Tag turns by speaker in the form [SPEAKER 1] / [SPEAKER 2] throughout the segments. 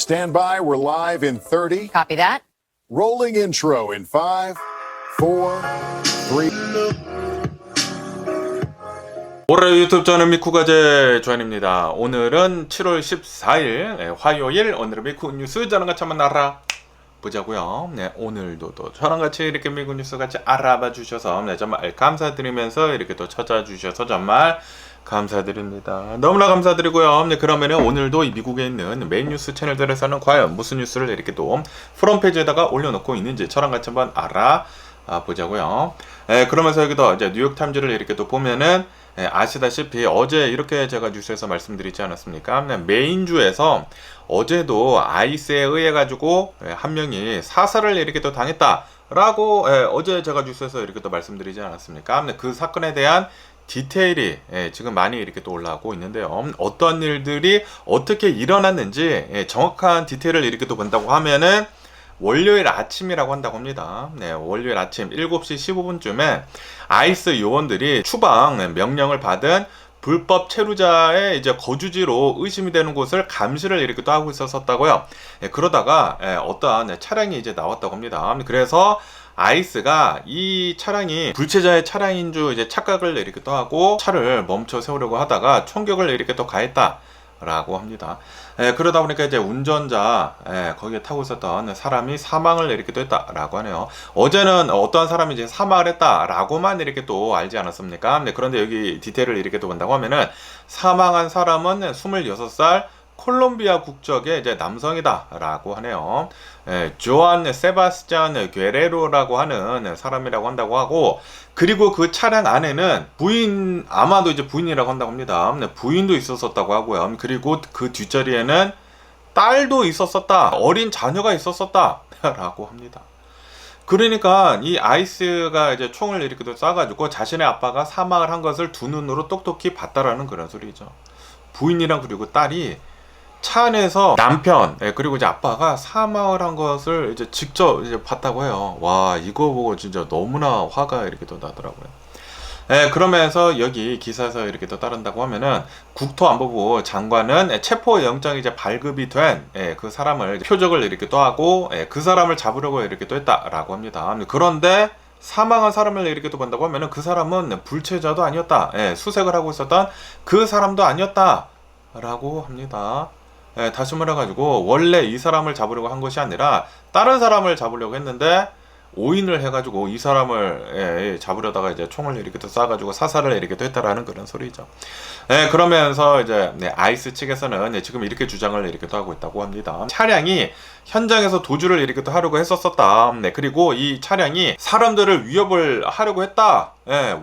[SPEAKER 1] Stand by, we're live in 30.
[SPEAKER 2] Copy that.
[SPEAKER 1] Rolling intro in 5, 4, 3.
[SPEAKER 3] 올해 유튜브 저는 미쿠가제 조한입니다. 오늘은 7월 14일 화요일, 오늘은 미쿠 뉴스 저랑 같이 한번 알아보자고요. 네, 오늘도 또 저랑 같이 이렇게 미국 뉴스 같이 알아봐 주셔서 정말 감사드리면서 이렇게 또 찾아주셔서 정말 감사드립니다. 너무나 감사드리고요. 네, 그러면 오늘도 이 미국에 있는 메인 뉴스 채널들에서는 과연 무슨 뉴스를 이렇게 또 프론페이지에다가 올려놓고 있는지 저랑 같이 한번 알아보자고요. 그러면서 여기도 이제 뉴욕타임즈를 이렇게 또 보면은 아시다시피 어제 이렇게 제가 뉴스에서 말씀드리지 않았습니까? 메인주에서 어제도 아이스에 의해 가지고 한 명이 사살을 이렇게 또 당했다라고 어제 제가 뉴스에서 이렇게 또 말씀드리지 않았습니까? 그 사건에 대한 디테일이 지금 많이 이렇게 또 올라오고 있는데요. 어떤 일들이 어떻게 일어났는지 정확한 디테일을 이렇게 또 본다고 하면은 월요일 아침이라고 한다고 합니다. 네, 월요일 아침 7시 15분쯤에 아이스 요원들이 추방 명령을 받은 불법 체류자의 이제 거주지로 의심이 되는 곳을 감시를 이렇게 또 하고 있었다고요. 그러다가 어떠한 차량이 이제 나왔다고 합니다. 그래서 아이스가 이 차량이 불체자의 차량인 줄 이제 착각을 이렇게 또 하고 차를 멈춰 세우려고 하다가 총격을 이렇게 또 가했다라고 합니다. 그러다 보니까 이제 운전자, 거기에 타고 있었던 사람이 사망을 이렇게 또 했다라고 하네요. 어제는 어떠한 사람이 이제 사망을 했다라고만 이렇게 또 알지 않았습니까? 그런데 여기 디테일을 이렇게 또 본다고 하면은 사망한 사람은 26살 콜롬비아 국적의 이제 남성이다라고 하네요. 조안 세바스찬 괴레로라고 하는 사람이라고 한다고 하고, 그리고 그 차량 안에는 부인, 아마도 이제 부인이라고 한다고 합니다. 부인도 있었었다고 하고요. 그리고 그 뒷자리에는 딸도 있었었다, 어린 자녀가 있었었다라고 합니다. 그러니까 이 아이스가 이제 총을 이렇게 또 쏴가지고 자신의 아빠가 사망을 한 것을 두 눈으로 똑똑히 봤다라는 그런 소리죠. 부인이랑 그리고 딸이 차 안에서 남편, 그리고 이제 아빠가 사망을 한 것을 이제 직접 이제 봤다고 해요. 와, 이거 보고 진짜 너무나 화가 이렇게 또 나더라고요. 그러면서 여기 기사에서 이렇게 또 따른다고 하면은 국토안보부 장관은 체포영장이 이제 발급이 된 그 사람을 표적을 이렇게 또 하고 그 사람을 잡으려고 이렇게 또 했다라고 합니다. 그런데 사망한 사람을 이렇게 또 본다고 하면은 그 사람은 불체자도 아니었다. 수색을 하고 있었던 그 사람도 아니었다라고 합니다. 다시 말해가지고 원래 이 사람을 잡으려고 한 것이 아니라 다른 사람을 잡으려고 했는데 오인을 해가지고 이 사람을 잡으려다가 이제 총을 이렇게 또 쏴가지고 사살을 이렇게 또 했다라는 그런 소리죠. 그러면서 이제 아이스 측에서는 지금 이렇게 주장을 이렇게 또 하고 있다고 합니다. 차량이 현장에서 도주를 이렇게 또 하려고 했었다. 그리고 이 차량이 사람들을 위협을 하려고 했다.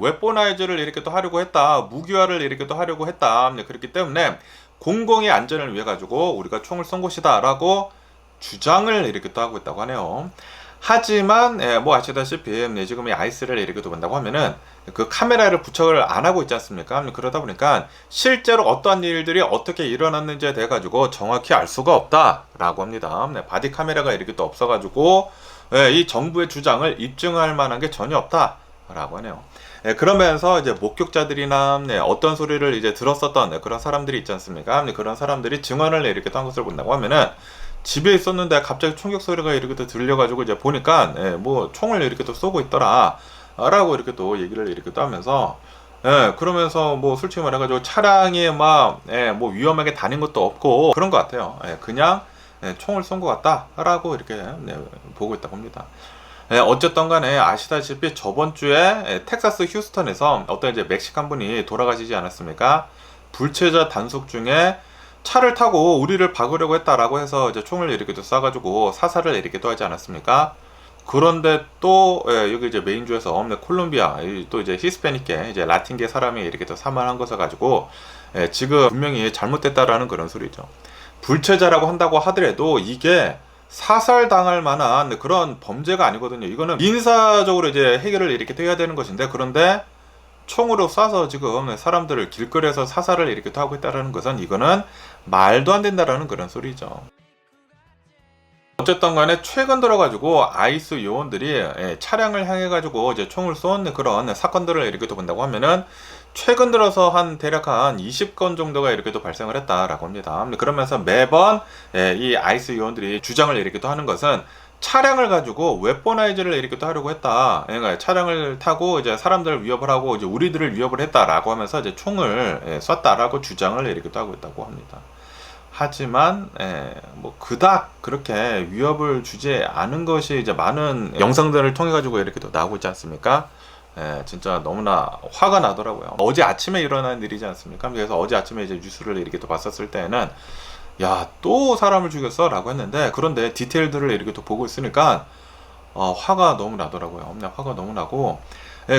[SPEAKER 3] 웨포나이즈를 이렇게 또 하려고 했다. 무기화를 이렇게 또 하려고 했다. 그렇기 때문에 공공의 안전을 위해 가지고 우리가 총을 쏜 것이다 라고 주장을 이렇게 또 하고 있다고 하네요. 하지만 뭐 아시다시피 지금 이 아이스를 이렇게 또 본다고 하면은 그 카메라를 부착을 안 하고 있지 않습니까? 그러다 보니까 실제로 어떠한 일들이 어떻게 일어났는지에 대해 가지고 정확히 알 수가 없다 라고 합니다. 바디 카메라가 이렇게 또 없어 가지고 이 정부의 주장을 입증할 만한 게 전혀 없다 라고 하네요. 그러면서 이제 목격자들이나 어떤 소리를 이제 들었었던 그런 사람들이 있지 않습니까? 그런 사람들이 증언을 이렇게 한 것을 본다고 하면은 집에 있었는데 갑자기 총격 소리가 이렇게 또 들려가지고 이제 보니까 뭐 총을 이렇게 또 쏘고 있더라 라고 이렇게 또 얘기를 이렇게 또 하면서 그러면서 뭐 솔직히 말해가지고 차량이 막 뭐 위험하게 다닌 것도 없고 그런 것 같아요. 그냥 총을 쏜 것 같다 라고 이렇게 보고 있다고 합니다. 어쨌든 간에 아시다시피 저번 주에 텍사스 휴스턴에서 어떤 이제 멕시칸 분이 돌아가시지 않았습니까? 불체자 단속 중에 차를 타고 우리를 박으려고 했다라고 해서 이제 총을 이렇게 또 쏴가지고 사살을 이렇게 또 하지 않았습니까? 그런데 또 여기 이제 메인주에서 콜롬비아 또 이제 히스패닉계 이제 라틴계 사람이 이렇게 또 사망한 것을 가지고 지금 분명히 잘못됐다라는 그런 소리죠. 불체자라고 한다고 하더라도 이게 사살당할 만한 그런 범죄가 아니거든요. 이거는 민사적으로 이제 해결을 이렇게 해야 되는 것인데, 그런데 총으로 쏴서 지금 사람들을 길거리에서 사살을 이렇게 하고 있다는 것은 이거는 말도 안 된다라는 그런 소리죠. 어쨌든 간에 최근 들어가지고 아이스 요원들이 차량을 향해 가지고 이제 총을 쏜 그런 사건들을 이렇게 또 본다고 하면은 최근 들어서 대략 한 20건 정도가 이렇게 또 발생을 했다라고 합니다. 그러면서 매번 이 아이스 요원들이 주장을 이렇게 또 하는 것은 차량을 가지고 웨포나이즈를 이렇게 또 하려고 했다. 그러니까 차량을 타고 이제 사람들을 위협을 하고 이제 우리들을 위협을 했다라고 하면서 이제 총을 쐈다라고 주장을 이렇게 또 하고 있다고 합니다. 하지만 뭐 그닥 그렇게 위협을 주지 않은 것이 이제 많은 영상들을 통해 가지고 이렇게 또 나오고 있지 않습니까? 진짜 너무나 화가 나더라고요. 어제 아침에 일어난 일이지 않습니까? 그래서 어제 아침에 이제 뉴스를 이렇게 또 봤었을 때는 야, 또 사람을 죽였어? 라고 했는데, 그런데 디테일들을 이렇게 또 보고 있으니까 화가 너무 나더라고요. 화가 너무 나고,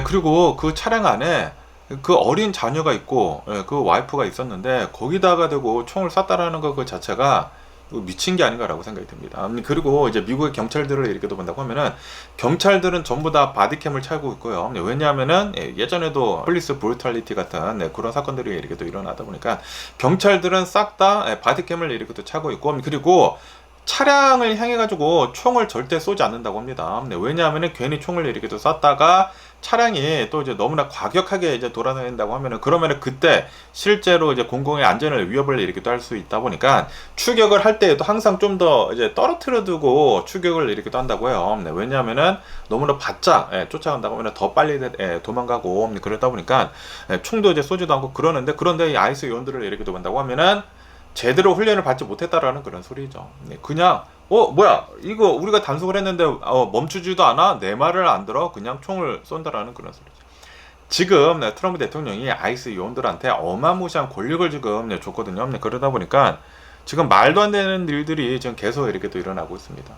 [SPEAKER 3] 그리고 그 차량 안에 그 어린 자녀가 있고 그 와이프가 있었는데 거기다가 대고 총을 쐈다라는 것 그 자체가 미친 게 아닌가라고 생각이 듭니다. 그리고 이제 미국의 경찰들을 이렇게 본다고 하면은 경찰들은 전부 다 바디캠을 차고 있고요. 왜냐하면은 예전에도 폴리스 브루탈리티 같은 그런 사건들이 이렇게 또 일어나다 보니까 경찰들은 싹 다 바디캠을 이렇게 또 차고 있고, 그리고 차량을 향해 가지고 총을 절대 쏘지 않는다고 합니다. 왜냐하면은 괜히 총을 이렇게 또 쐈다가 차량이 또 이제 너무나 과격하게 이제 돌아다닌다고 하면은, 그러면은 그때 실제로 이제 공공의 안전을 위협을 이렇게 또 할 수 있다 보니까 추격을 할 때에도 항상 좀 더 이제 떨어뜨려 두고 추격을 이렇게 또 한다고 해요. 왜냐하면은 너무나 바짝 쫓아간다고 하면 더 빨리 도망가고, 그러다 보니까 총도 이제 쏘지도 않고 그러는데, 그런데 이 아이스 요원들을 이렇게 또 본다고 하면은 제대로 훈련을 받지 못했다라는 그런 소리죠. 그냥 뭐야 이거 우리가 단속을 했는데 멈추지도 않아? 내 말을 안 들어? 그냥 총을 쏜다라는 그런 소리죠. 지금 트럼프 대통령이 아이스 요원들한테 어마무시한 권력을 지금 줬거든요. 그러다 보니까 지금 말도 안 되는 일들이 지금 계속 이렇게 또 일어나고 있습니다.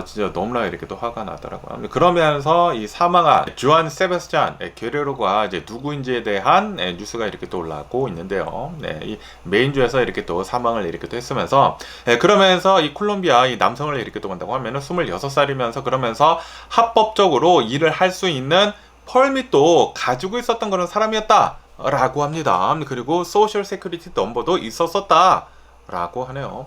[SPEAKER 3] 진짜 너무나 이렇게 또 화가 나더라고요. 그러면서 이 사망한 주안 세바스찬 게레로가 이제 누구인지에 대한 뉴스가 이렇게 또 올라오고 있는데요. 이 메인주에서 이렇게 또 사망을 이렇게 또 했으면서, 그러면서 이 콜롬비아 이 남성을 이렇게 또 본다고 하면은 26살이면서 그러면서 합법적으로 일을 할 수 있는 펄밋도 가지고 있었던 그런 사람이었다라고 합니다. 그리고 소셜 세큐리티 넘버도 있었었다 라고 하네요.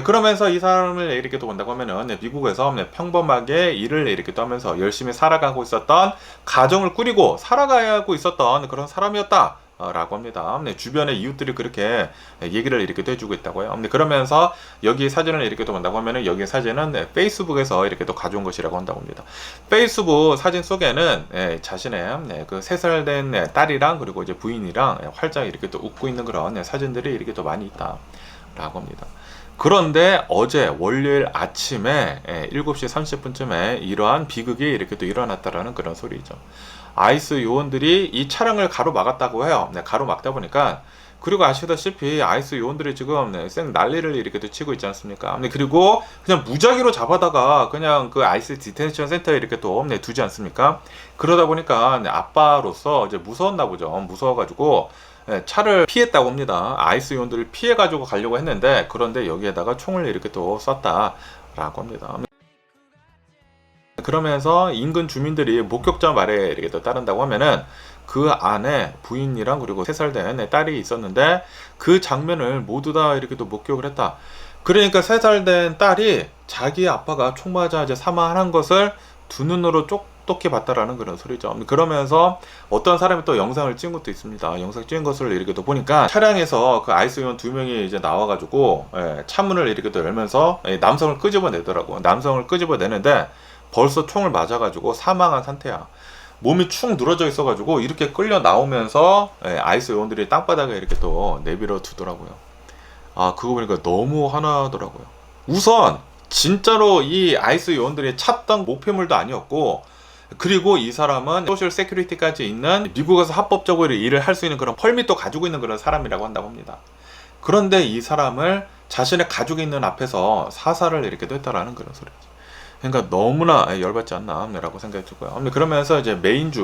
[SPEAKER 3] 그러면서 이 사람을 이렇게 또 본다고 하면은 미국에서 평범하게 일을 이렇게 또 하면서 열심히 살아가고 있었던, 가정을 꾸리고 살아가고 있었던 그런 사람이었다 라고 합니다. 주변의 이웃들이 그렇게 얘기를 이렇게 또 해주고 있다고 해요. 그러면서 여기 사진을 이렇게 또 본다고 하면은 여기 사진은 페이스북에서 이렇게 또 가져온 것이라고 한다고 합니다. 페이스북 사진 속에는 자신의 그 3살 된 딸이랑 그리고 이제 부인이랑 활짝 이렇게 또 웃고 있는 그런 사진들이 이렇게 또 많이 있다 라고 합니다. 그런데 어제 월요일 아침에 7시 30분쯤에 이러한 비극이 이렇게 또 일어났다라는 그런 소리죠. 아이스 요원들이 이 차량을 가로막았다고 해요. 가로막다 보니까, 그리고 아시다시피 아이스 요원들이 지금 생 난리를 이렇게 또 치고 있지 않습니까? 그리고 그냥 무작위로 잡아다가 그냥 그 아이스 디텐션 센터에 이렇게 또 두지 않습니까? 그러다 보니까 아빠로서 이제 무서웠나 보죠. 무서워가지고 차를 피했다고 합니다. 아이스 요원들을 피해가지고 가려고 했는데, 그런데 여기에다가 총을 이렇게 또 쐈다라고 합니다. 그러면서 인근 주민들이 목격자 말에 이렇게 또 따른다고 하면은 그 안에 부인이랑 그리고 3살 된 딸이 있었는데 그 장면을 모두 다 이렇게 또 목격을 했다. 그러니까 3살 된 딸이 자기 아빠가 총 맞아 이제 사망한 것을 두 눈으로 똑똑히 봤다라는 그런 소리죠. 그러면서 어떤 사람이 또 영상을 찍은 것도 있습니다. 영상 찍은 것을 이렇게 또 보니까 차량에서 그 아이스 요원 2명이 이제 나와가지고 차문을 이렇게 또 열면서 남성을 끄집어내더라고. 남성을 끄집어내는데 벌써 총을 맞아가지고 사망한 상태야. 몸이 축 늘어져 있어가지고 이렇게 끌려 나오면서 아이스 요원들이 땅바닥에 이렇게 또 내밀어 두더라고요. 그거 보니까 너무 화나더라고요. 우선 진짜로 이 아이스 요원들이 찾던 목표물도 아니었고, 그리고 이 사람은 소셜 세큐리티까지 있는 미국에서 합법적으로 일을 할 수 있는 그런 펄밋도 가지고 있는 그런 사람이라고 한다고 합니다. 그런데 이 사람을 자신의 가족이 있는 앞에서 사살을 이렇게 했다라는 그런 소리죠. 그러니까 너무나 열받지 않나 라고 생각이 들고요. 그러면서 이제 메인주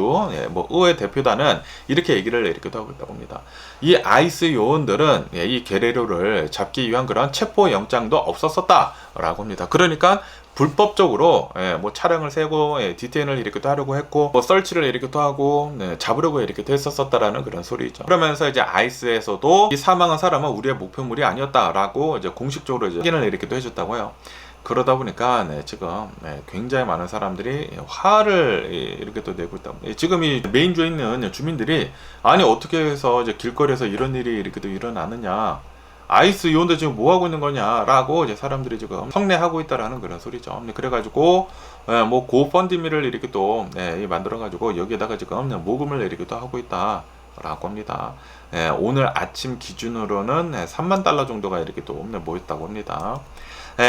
[SPEAKER 3] 뭐 의회 대표단은 이렇게 얘기를 이렇게 하고 있다고 합니다. 이 아이스 요원들은 이 게레로를 잡기 위한 그런 체포 영장도 없었었다 라고 합니다. 그러니까 불법적으로 뭐 차량을 세고 디테인을 이렇게 또 하려고 했고 뭐 설치를 이렇게 또 하고 잡으려고 이렇게 또 했었다라는 그런 소리죠. 그러면서 이제 아이스에서도 이 사망한 사람은 우리의 목표물이 아니었다라고 이제 공식적으로 이제 확인을 이렇게 또 해줬다고 해요. 그러다 보니까 지금 굉장히 많은 사람들이 화를 이렇게 또 내고 있다. 지금 이 메인주에 있는 주민들이 아니 어떻게 해서 이제 길거리에서 이런 일이 이렇게 또 일어나느냐, 아이스 요원들 지금 뭐 하고 있는 거냐라고 이제 사람들이 지금 성내하고 있다라는 그런 소리죠. 그래가지고 뭐 고펀디미를 이렇게 또 만들어가지고 여기에다가 지금 모금을 이렇게 또 하고 있다라고 합니다. 오늘 아침 기준으로는 3만 달러 정도가 이렇게 또 모였다고 합니다.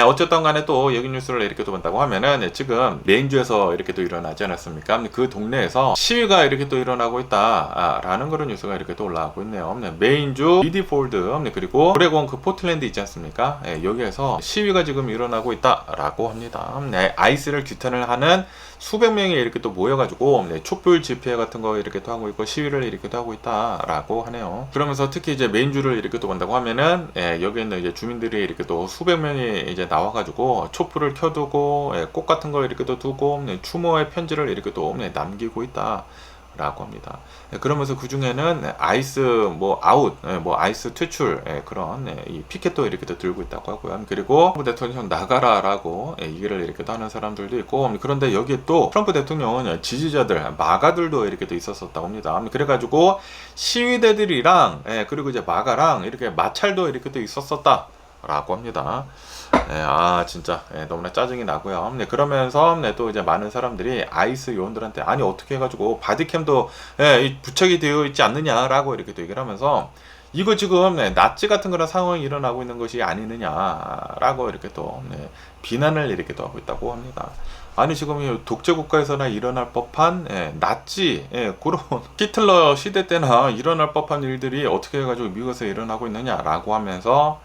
[SPEAKER 3] 어쨌든 간에 또 여기 뉴스를 이렇게 또 본다고 하면은 지금 메인주에서 이렇게 또 일어나지 않았습니까? 그 동네에서 시위가 이렇게 또 일어나고 있다라는 그런 뉴스가 이렇게 또 올라가고 있네요. 메인주 비디폴드 그리고 오레곤 그 포틀랜드 있지 않습니까? 여기에서 시위가 지금 일어나고 있다라고 합니다. 아이스를 규탄을 하는 수백 명이 이렇게 또 모여가지고 촛불 집회 같은 거 이렇게 또 하고 있고 시위를 이렇게 또 하고 있다라고 하네요. 그러면서 특히 이제 메인주를 이렇게 또 본다고 하면은 여기 있는 이제 주민들이 이렇게 또 수백 명이 이제 나와가지고 촛불을 켜두고 꽃 같은 거 이렇게 또 두고 추모의 편지를 이렇게 또 남기고 있다. 라고 합니다. 그러면서 그 중에는 아이스 뭐 아웃, 뭐 아이스 퇴출 그런 이 피켓도 이렇게 또 들고 있다고 하고요. 그리고 트럼프 대통령 나가라라고 얘기를 이렇게 또 하는 사람들도 있고, 그런데 여기에 또 트럼프 대통령은 지지자들, 마가들도 이렇게 또 있었었다고 합니다. 그래가지고 시위대들이랑 그리고 이제 마가랑 이렇게 마찰도 이렇게 또 있었었다라고 합니다. 진짜 너무나 짜증이 나고요. 그러면서 또 이제 많은 사람들이 아이스 요원들한테 아니 어떻게 해가지고 바디캠도 부착이 되어 있지 않느냐라고 이렇게 또 얘기를 하면서 이거 지금 나치 같은 그런 상황이 일어나고 있는 것이 아니느냐라고 이렇게 또 비난을 이렇게 또 하고 있다고 합니다. 아니 지금 독재 국가에서나 일어날 법한 나치 그런 히틀러 시대 때나 일어날 법한 일들이 어떻게 해가지고 미국에서 일어나고 있느냐라고 하면서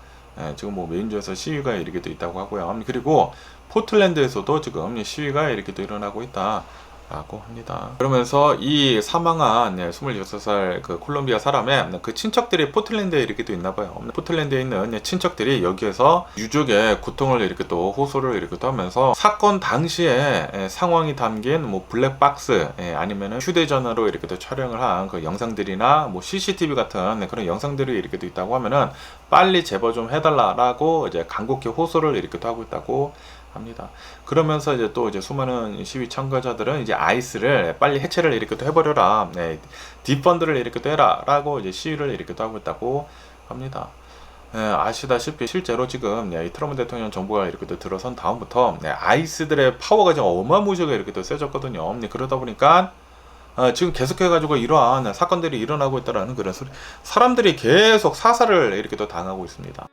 [SPEAKER 3] 지금 뭐 메인주에서 시위가 이렇게 또 있다고 하고요. 그리고 포틀랜드에서도 지금 시위가 이렇게 또 일어나고 있다라고 합니다. 그러면서 이 사망한 26살 그 콜롬비아 사람의 그 친척들이 포틀랜드에 이렇게 또 있나 봐요. 포틀랜드에 있는 친척들이 여기에서 유족의 고통을 이렇게 또 호소를 이렇게 또 하면서 사건 당시에 상황이 담긴 뭐 블랙박스 아니면은 휴대전화로 이렇게 또 촬영을 한 그 영상들이나 뭐 CCTV 같은 그런 영상들이 이렇게 또 있다고 하면은 빨리 제보 좀 해달라라고 이제 간곡히 호소를 이렇게 또 하고 있다고 합니다. 그러면서 이제 또 이제 수많은 시위 참가자들은 이제 아이스를 빨리 해체를 이렇게 또 해버려라, 디펀드를 이렇게 또 해라라고 이제 시위를 이렇게 또 하고 있다고 합니다. 아시다시피 실제로 지금 이 트럼프 대통령 정부가 이렇게 또 들어선 다음부터 아이스들의 파워가 좀 어마무시하게 이렇게 또 세졌거든요. 그러다 보니까 지금 계속해가지고 이러한 사건들이 일어나고 있다라는 그런 소리, 사람들이 계속 사살을 이렇게 또 당하고 있습니다.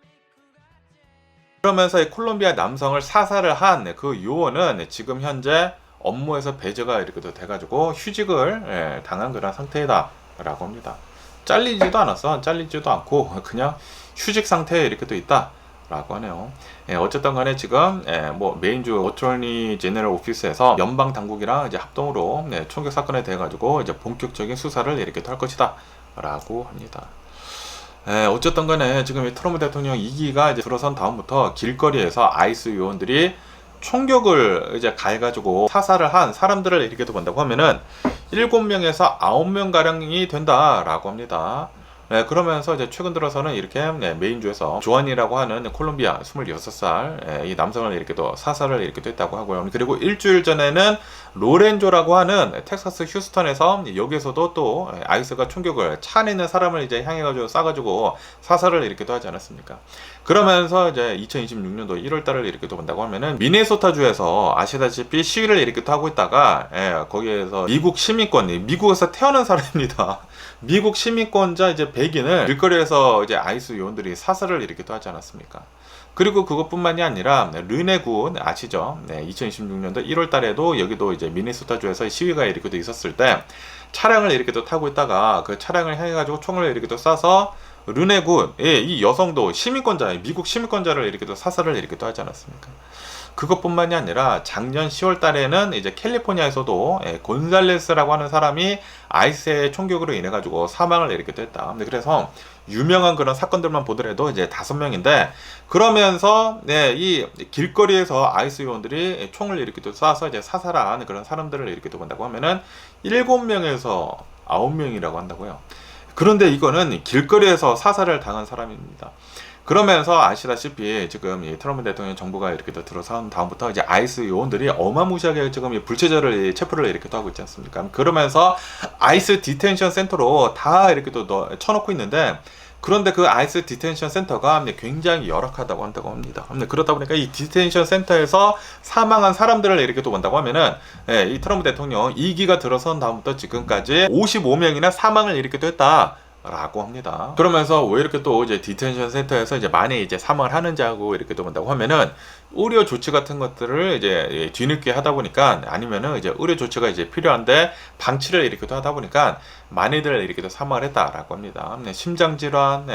[SPEAKER 3] 그러면서 이 콜롬비아 남성을 사살을 한 그 요원은 지금 현재 업무에서 배제가 이렇게 또 돼가지고 휴직을 당한 그런 상태다라고 합니다. 잘리지도 않았어, 잘리지도 않고 그냥 휴직 상태에 이렇게 또 있다라고 하네요. 어쨌든 간에 지금 뭐 메인주 어토니 제너럴 오피스에서 연방 당국이랑 이제 합동으로 총격 사건에 대해 가지고 이제 본격적인 수사를 이렇게 할 것이다라고 합니다. 어쨌든 간에 지금 이 트럼프 대통령 2기가 이제 들어선 다음부터 길거리에서 아이스 요원들이 총격을 이제 가해가지고 사살을 한 사람들을 이렇게 본다고 하면은 7명에서 9명 가량이 된다라고 합니다. 그러면서 이제 최근 들어서는 이렇게 메인주에서 조안이라고 하는 콜롬비아 26살 이 남성을 이렇게 또 사살을 이렇게 됐다고 하고요. 그리고 일주일 전에는 로렌조라고 하는 텍사스 휴스턴에서 여기에서도 또 아이스가 총격을 차 안에 있는 사람을 이제 향해가지고 쏴가지고 사살을 이렇게 또 하지 않았습니까? 그러면서 이제 2026년도 1월달을 이렇게 또 본다고 하면은 미네소타주에서 아시다시피 시위를 이렇게 또 하고 있다가 거기에서 미국 시민권, 미국에서 태어난 사람입니다. 미국 시민권자 이제 백인을 길거리에서 이제 아이스 요원들이 사살을 이렇게 또 하지 않았습니까? 그리고 그것뿐만이 아니라 르네군 아시죠? 2026년도 1월 달에도 여기도 이제 미네소타주에서 시위가 이렇게 또 있었을 때 차량을 이렇게 또 타고 있다가 그 차량을 향해 가지고 총을 이렇게 또 쏴서 르네굿, 이 여성도 시민권자, 미국 시민권자를 이렇게 또 사살을 이렇게 또 하지 않았습니까? 그것뿐만이 아니라 작년 10월 달에는 이제 캘리포니아에서도 곤살레스라고 하는 사람이 아이스의 총격으로 인해 가지고 사망을 이렇게 또 했다. 근데 그래서 유명한 그런 사건들만 보더라도 이제 5명인데, 그러면서 이 길거리에서 아이스 요원들이 총을 이렇게 또 쏴서 이제 사살한 그런 사람들을 이렇게 또 본다고 하면은 7명에서 9명이라고 한다고요. 그런데 이거는 길거리에서 사살을 당한 사람입니다. 그러면서 아시다시피 지금 이 트럼프 대통령 정부가 이렇게 또 들어선 다음부터 이제 아이스 요원들이 어마무시하게 지금 이 불체자를 체포를 이렇게 또 하고 있지 않습니까? 그러면서 아이스 디텐션 센터로 다 이렇게 또 쳐놓고 있는데, 그런데 그 아이스 디텐션 센터가 굉장히 열악하다고 한다고 합니다. 그러다 보니까 이 디텐션 센터에서 사망한 사람들을 이렇게 또 본다고 하면은, 이 트럼프 대통령 2기가 들어선 다음부터 지금까지 55명이나 사망을 이렇게 또 했다 라고 합니다. 그러면서 왜 이렇게 또 이제 디텐션 센터에서 이제 많이 이제 사망을 하는지 하고 이렇게 또 본다고 하면은, 의료 조치 같은 것들을 이제 뒤늦게 하다 보니까, 아니면은 이제 의료 조치가 이제 필요한데 방치를 이렇게 또 하다 보니까 많이들 이렇게 또 사망을 했다라고 합니다. 심장 질환,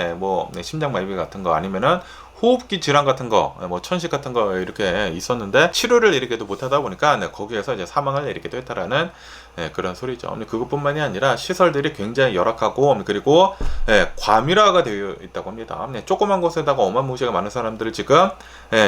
[SPEAKER 3] 심장 마비 같은 거, 아니면은 호흡기 질환 같은 거, 천식 같은 거 이렇게 있었는데 치료를 이렇게도 못하다 보니까 거기에서 이제 사망을 이렇게도 했다라는 그런 소리죠. 그것뿐만이 아니라 시설들이 굉장히 열악하고, 그리고 과밀화가 되어 있다고 합니다. 조그만 곳에다가 어마무시하게 많은 사람들을 지금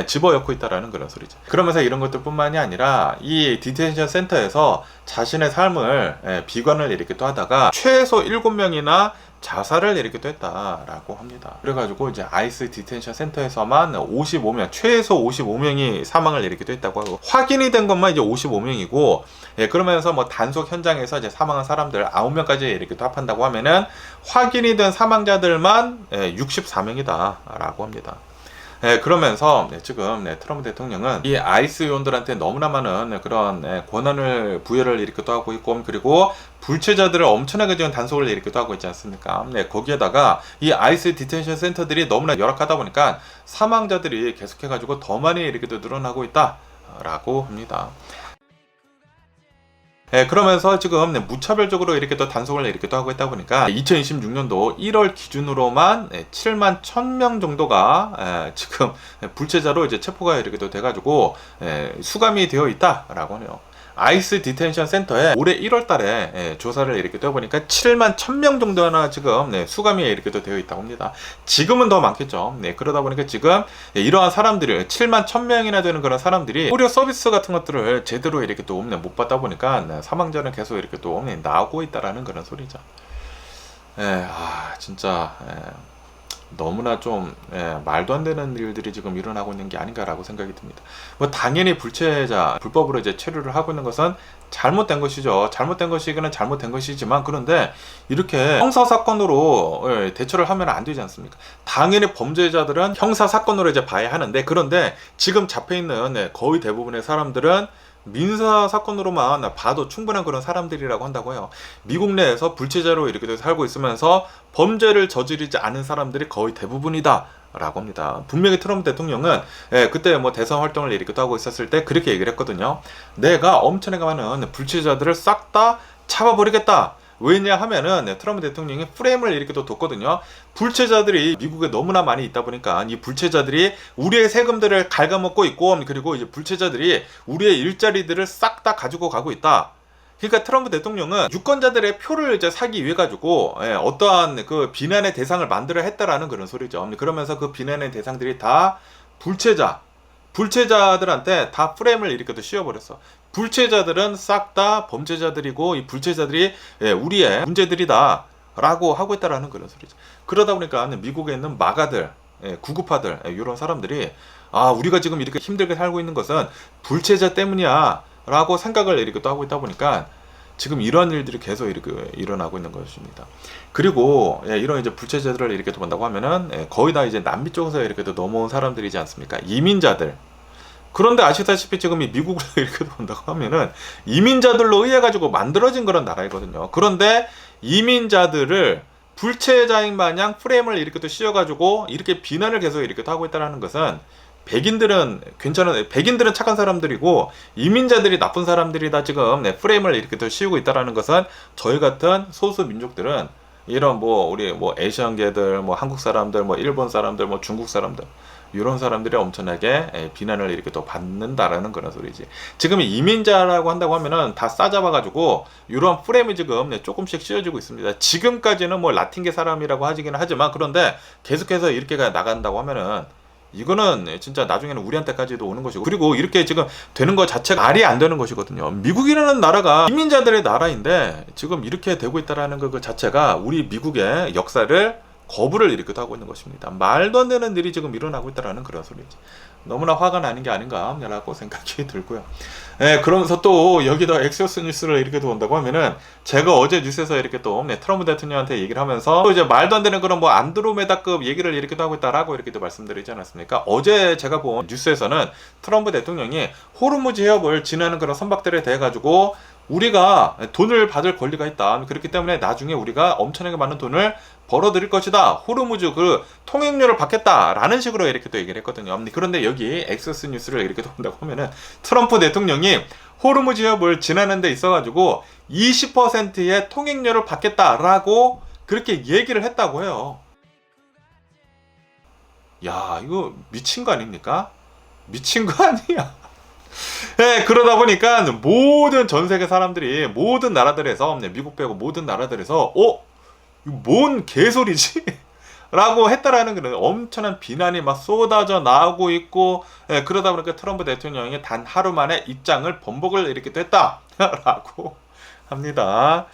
[SPEAKER 3] 집어넣고 있다라는 그런 소리죠. 그러면서 이런 것들뿐만이 아니라 이 디텐션 센터에서 자신의 삶을 비관을 이렇게 또 하다가 최소 7명이나 자살을 이렇게 또 했다라고 합니다. 그래가지고 이제 아이스 디텐션 센터에서만 55명, 최소 55명이 사망을 이렇게 또 했다고 하고, 확인이 된 것만 이제 55명이고, 그러면서 단속 현장에서 이제 사망한 사람들 9명까지 이렇게 또 합한다고 하면은 확인이 된 사망자들만 64명이다라고 합니다. 그러면서 지금 트럼프 대통령은 이 아이스 요원들한테 너무나 많은 그런 권한을 부여를 이렇게 또 하고 있고, 그리고 불체자들을 엄청나게 지금 단속을 이렇게 또 하고 있지 않습니까? 거기에다가 이 아이스 디텐션 센터들이 너무나 열악하다 보니까 사망자들이 계속해가지고 더 많이 이렇게 또 늘어나고 있다라고 합니다. 그러면서 지금 무차별적으로 이렇게 또 단속을 이렇게 또 하고 있다 보니까 2026년도 1월 기준으로만 7만 1000명 정도가 지금 불체자로 이제 체포가 이렇게 또 돼가지고 수감이 되어 있다라고 하네요. 아이스 디텐션 센터에 올해 1월 달에 조사를 이렇게 떠보니까 7만 1000명 정도나 지금 수감이 이렇게 또 되어 있다고 합니다. 지금은 더 많겠죠. 그러다 보니까 지금 이러한 사람들을 7만 1000명이나 되는 그런 사람들이 의료 서비스 같은 것들을 제대로 이렇게 또 못 받다 보니까 사망자는 계속 이렇게 또 나오고 있다라는 그런 소리죠. 진짜 너무나 좀 말도 안 되는 일들이 지금 일어나고 있는 게 아닌가라고 생각이 듭니다. 당연히 불체자 불법으로 이제 체류를 하고 있는 것은 잘못된 것이죠. 잘못된 것이기는 잘못된 것이지만, 그런데 이렇게 형사 사건으로 대처를 하면 안 되지 않습니까? 당연히 범죄자들은 형사 사건으로 이제 봐야 하는데, 그런데 지금 잡혀 있는 거의 대부분의 사람들은 민사 사건으로만 봐도 충분한 그런 사람들이라고 한다고 해요. 미국 내에서 불체자로 이렇게 살고 있으면서 범죄를 저지르지 않은 사람들이 거의 대부분이다 라고 합니다. 분명히 트럼프 대통령은 그때 대선 활동을 이렇게 하고 있었을 때 그렇게 얘기를 했거든요. 내가 엄청나게 많은 불체자들을 싹 다 잡아버리겠다. 왜냐 하면은 트럼프 대통령이 프레임을 이렇게 또 뒀거든요. 불체자들이 미국에 너무나 많이 있다 보니까 이 불체자들이 우리의 세금들을 갉아먹고 있고, 그리고 이제 불체자들이 우리의 일자리들을 싹 다 가지고 가고 있다. 그러니까 트럼프 대통령은 유권자들의 표를 이제 사기 위해 가지고 어떠한 그 비난의 대상을 만들어 했다라는 그런 소리죠. 그러면서 그 비난의 대상들이 다 불체자들한테 다 프레임을 이렇게 또 씌워버렸어. 불체자들은 싹 다 범죄자들이고, 이 불체자들이 우리의 문제들이다 라고 하고 있다라는 그런 소리죠. 그러다 보니까 미국에 있는 마가들, 구구파들, 이런 사람들이 우리가 지금 이렇게 힘들게 살고 있는 것은 불체자 때문이야 라고 생각을 이렇게 또 하고 있다 보니까 지금 이런 일들이 계속 이렇게 일어나고 있는 것입니다. 그리고 이런 이제 불체자들을 이렇게 또 본다고 하면은 거의 다 이제 남미 쪽에서 이렇게 또 넘어온 사람들이지 않습니까? 이민자들. 그런데 아시다시피 지금 이 미국을 이렇게 본다고 하면은 이민자들로 의해 가지고 만들어진 그런 나라이거든요. 그런데 이민자들을 불체자인 마냥 프레임을 이렇게 또 씌워가지고 이렇게 비난을 계속 이렇게 또 하고 있다는 것은, 백인들은 백인들은 착한 사람들이고 이민자들이 나쁜 사람들이다 지금 프레임을 이렇게 또 씌우고 있다는 것은, 저희 같은 소수 민족들은 이런 뭐 우리 뭐 애시안계들, 뭐 한국 사람들, 뭐 일본 사람들, 뭐 중국 사람들 이런 사람들이 엄청나게 비난을 이렇게 또 받는다라는 그런 소리지. 지금 이민자라고 한다고 하면은 다 싸잡아가지고 이런 프레임이 지금 조금씩 씌워지고 있습니다. 지금까지는 뭐 라틴계 사람이라고 하지긴 하지만 그런데 계속해서 이렇게 나간다고 하면은 이거는 진짜 나중에는 우리한테까지도 오는 것이고, 그리고 이렇게 지금 되는 것 자체가 말이 안 되는 것이거든요. 미국이라는 나라가 이민자들의 나라인데 지금 이렇게 되고 있다라는 그 자체가 우리 미국의 역사를 거부를 일으키기도 하고 있는 것입니다. 말도 안 되는 일이 지금 일어나고 있다라는 그런 소리지. 너무나 화가 나는 게 아닌가라고 생각이 들고요. 그러면서 또 여기다 엑시오스 뉴스를 이렇게 또 온다고 하면은, 제가 어제 뉴스에서 이렇게 또 트럼프 대통령한테 얘기를 하면서 또 이제 말도 안 되는 그런 뭐 안드로메다급 얘기를 이렇게 또 하고 있다라고 이렇게 또 말씀드리지 않았습니까? 어제 제가 본 뉴스에서는 트럼프 대통령이 호르무즈 해협을 지나는 그런 선박들에 대해 가지고 우리가 돈을 받을 권리가 있다. 그렇기 때문에 나중에 우리가 엄청나게 많은 돈을 벌어들일 것이다. 호르무즈 그 통행료를 받겠다라는 식으로 이렇게 또 얘기를 했거든요. 그런데 여기 엑소스 뉴스를 이렇게 본다고 하면은 트럼프 대통령이 호르무즈 해협을 지나는 데 있어가지고 20%의 통행료를 받겠다라고 그렇게 얘기를 했다고 해요. 야, 이거 미친 거 아닙니까? 미친 거 아니야? 그러다 보니까 모든 전 세계 사람들이 모든 나라들에서, 미국 빼고 모든 나라들에서 이거 뭔 개소리지? 라고 했다라는 그런 엄청난 비난이 막 쏟아져 나오고 있고, 그러다 보니까 트럼프 대통령이 단 하루 만에 입장을 번복을 이렇게 했다 라고 합니다.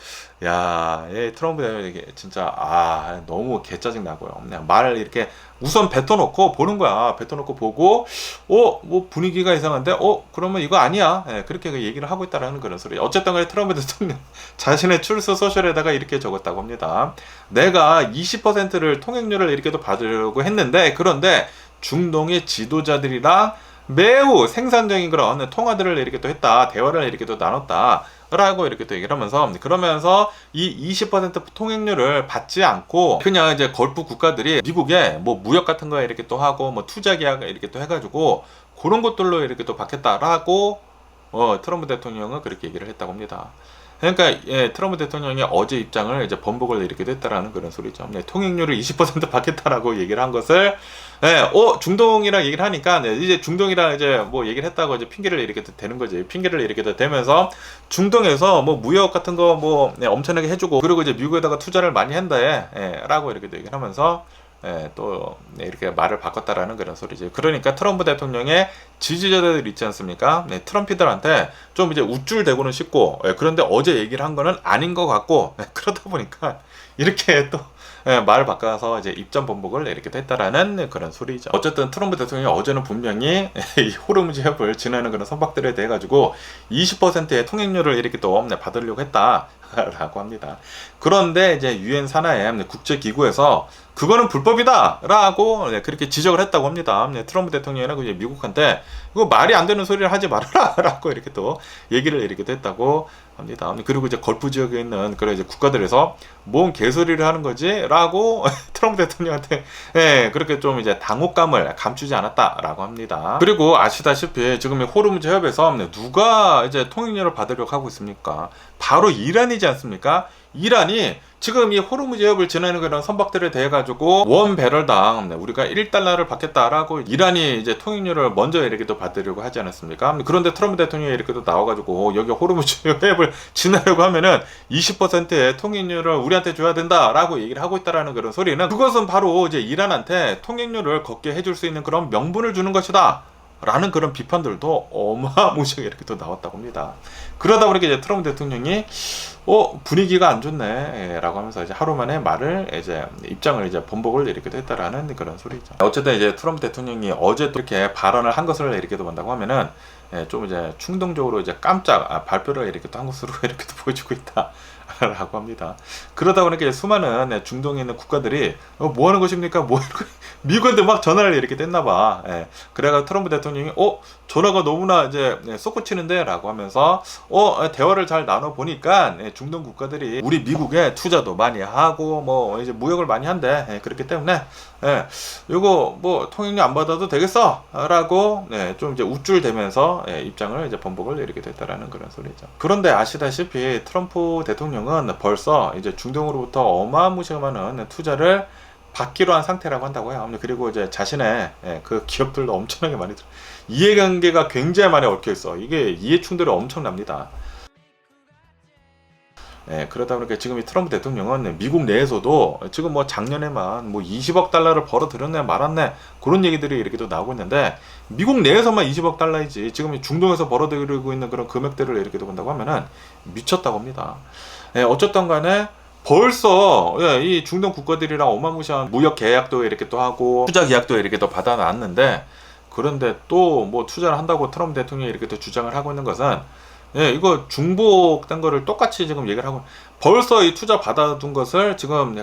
[SPEAKER 3] 야, 트럼프 대통령이 진짜 너무 개짜증 나고요. 그냥 말을 이렇게 우선 뱉어놓고 보는 거야. 뱉어놓고 보고 뭐 분위기가 이상한데 그러면 이거 아니야. 그렇게 얘기를 하고 있다라는 그런 소리. 어쨌든 간에 트럼프 대통령 자신의 출소 소셜에다가 이렇게 적었다고 합니다. 내가 20%를 통행료를 이렇게 또 받으려고 했는데, 그런데 중동의 지도자들이랑 매우 생산적인 그런 통화들을 이렇게 또 했다. 대화를 이렇게 또 나눴다. 라고 이렇게 또 얘기를 하면서, 그러면서 이 20% 통행료를 받지 않고 그냥 이제 걸프 국가들이 미국에 뭐 무역 같은 거에 이렇게 또 하고 뭐 투자 계약 이렇게 또 해가지고 그런 것들로 이렇게 또 받겠다라고 트럼프 대통령은 그렇게 얘기를 했다고 합니다. 그러니까 트럼프 대통령이 어제 입장을 이제 번복을 이렇게 됐다라는 그런 소리죠. 통행료를 20% 받겠다라고 얘기를 한 것을 중동이랑 얘기를 하니까 이제 중동이랑 이제 뭐 얘기를 했다고 이제 핑계를 이렇게 되는 거지. 핑계를 이렇게 대면서 중동에서 뭐 무역 같은 거 뭐 엄청나게 해주고, 그리고 이제 미국에다가 투자를 많이 한다라고 이렇게 얘기를 하면서 또 이렇게 말을 바꿨다라는 그런 소리지. 그러니까 트럼프 대통령의 지지자들 있지 않습니까? 트럼피들한테 좀 이제 우쭐대고는 싶고, 그런데 어제 얘기를 한 거는 아닌 것 같고, 그러다 보니까 이렇게 또 말을 바꿔서 이제 입장 번복을 이렇게 했다라는 그런 소리죠. 어쨌든 트럼프 대통령이 어제는 분명히 이 호르무즈 해협을 지나는 그런 선박들에 대해 가지고 20%의 통행료를 이렇게 또 받으려고 했다라고 합니다. 그런데 이제 유엔 산하의 국제기구에서 그거는 불법이다라고 그렇게 지적을 했다고 합니다. 트럼프 대통령이나 이제 미국한테 이거 말이 안 되는 소리를 하지 말아라라고 이렇게 또 얘기를 이렇게 했다고 합니다. 그리고 이제 걸프 지역에 있는 그런 이제 국가들에서 뭔 개소리를 하는 거지라고 트럼프 대통령한테 그렇게 좀 이제 당혹감을 감추지 않았다라고 합니다. 그리고 아시다시피 지금 이 호르무즈 해협에서 누가 이제 통행료를 받으려고 하고 있습니까? 바로 이란이지 않습니까? 이란이 지금 이 호르무즈 해협을 지나는 그런 선박들에 대해 가지고 원 배럴당 우리가 1달러를 받겠다라고 이란이 이제 통행료를 먼저 이렇게 또 받으려고 하지 않았습니까? 그런데 트럼프 대통령이 이렇게 또 나와가지고 여기 호르무즈 해협을 지나려고 하면은 20%의 통행료를 우리한테 줘야 된다라고 얘기를 하고 있다라는 그런 소리는, 그것은 바로 이제 이란한테 통행료를 걷게 해줄 수 있는 그런 명분을 주는 것이다 라는 그런 비판들도 어마무시하게 이렇게 또 나왔다고 합니다. 그러다 보니까 이제 트럼프 대통령이 분위기가 안 좋네 라고 하면서 이제 하루 만에 말을 이제 입장을 이제 번복을 이렇게 했다라는 그런 소리죠. 어쨌든 이제 트럼프 대통령이 어제 또 이렇게 발언을 한 것을 이렇게 또 본다고 하면은 좀 이제 충동적으로 이제 깜짝 발표를 이렇게 또 한 것으로 이렇게 또 보여주고 있다 라고 합니다. 그러다 보니까 이제 수많은 중동에 있는 국가들이 뭐 하는 것입니까? 뭐 하는 미국한테 막 전화를 이렇게 뗐나봐. 그래가 트럼프 대통령이 전화가 너무나 이제 솟구치는데 라고 하면서 대화를 잘 나눠보니까 중동 국가들이 우리 미국에 투자도 많이 하고 뭐 이제 무역을 많이 한대. 그렇기 때문에 이거 뭐 통행료 안 받아도 되겠어라고 좀 이제 우쭐대면서 입장을 이제 번복을 이렇게 됐다라는 그런 소리죠. 그런데 아시다시피 트럼프 대통령은 벌써 이제 중동으로부터 어마무시한 투자를 받기로 한 상태라고 한다고요. 그리고 이제 자신의 그 기업들도 엄청나게 많이 이해관계가 굉장히 많이 얽혀 있어. 이게 이해 충돌이 엄청납니다. 그러다 보니까 지금 이 트럼프 대통령은 미국 내에서도 지금 뭐 작년에만 뭐 20억 달러를 벌어들였네 말았네 그런 얘기들이 이렇게 또 나오고 있는데, 미국 내에서만 20억 달러이지 지금 중동에서 벌어들이고 있는 그런 금액들을 이렇게 본다고 하면은 미쳤다고 합니다. 어쨌든 간에 벌써 이 중동 국가들이랑 어마무시한 무역 계약도 이렇게 또 하고 투자 계약도 이렇게 또 받아놨는데, 그런데 또 뭐 투자를 한다고 트럼프 대통령이 이렇게 또 주장을 하고 있는 것은 이거 중복된 거를 똑같이 지금 얘기를 하고, 벌써 이 투자 받아둔 것을 지금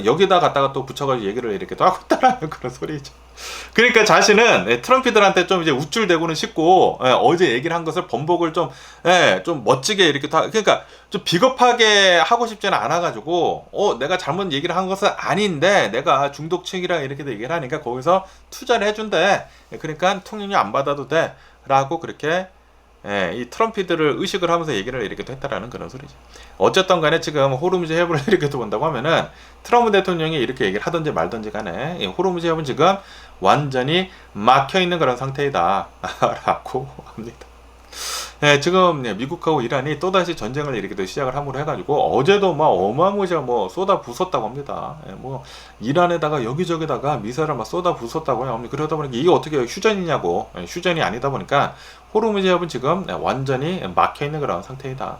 [SPEAKER 3] 여기다 갖다가 또 붙여가지고 얘기를 이렇게 또 하고 있다라는 그런 소리죠. 그러니까 자신은 트럼피들한테 좀 이제 우쭐대고는 싶고, 어제 얘기를 한 것을 번복을 좀 멋지게 이렇게 그러니까 좀 비겁하게 하고 싶지는 않아가지고, 내가 잘못 얘기를 한 것은 아닌데 내가 중독층이랑 이렇게 얘기를 하니까 거기서 투자를 해준대. 그러니까 통행료 안 받아도 돼라고 그렇게 이 트럼피들을 의식을 하면서 얘기를 이렇게 했다라는 그런 소리죠. 어쨌든 간에 지금 호르무즈 해협을 이렇게 본다고 하면은 트럼프 대통령이 이렇게 얘기를 하든지 말든지 간에 이 호르무즈 해협은 지금 완전히 막혀있는 그런 상태이다 라고 합니다. 지금 미국하고 이란이 또다시 전쟁을 이렇게 또 시작을 함으로 해가지고 어제도 막 어마무시하게 뭐 쏟아 부었다고 합니다. 뭐 이란에다가 여기저기다가 미사일을 막 쏟아 부었다고요. 그러다 보니까 이게 어떻게 휴전이냐고, 휴전이 아니다 보니까 호르무즈 해협은 지금 완전히 막혀있는 그런 상태이다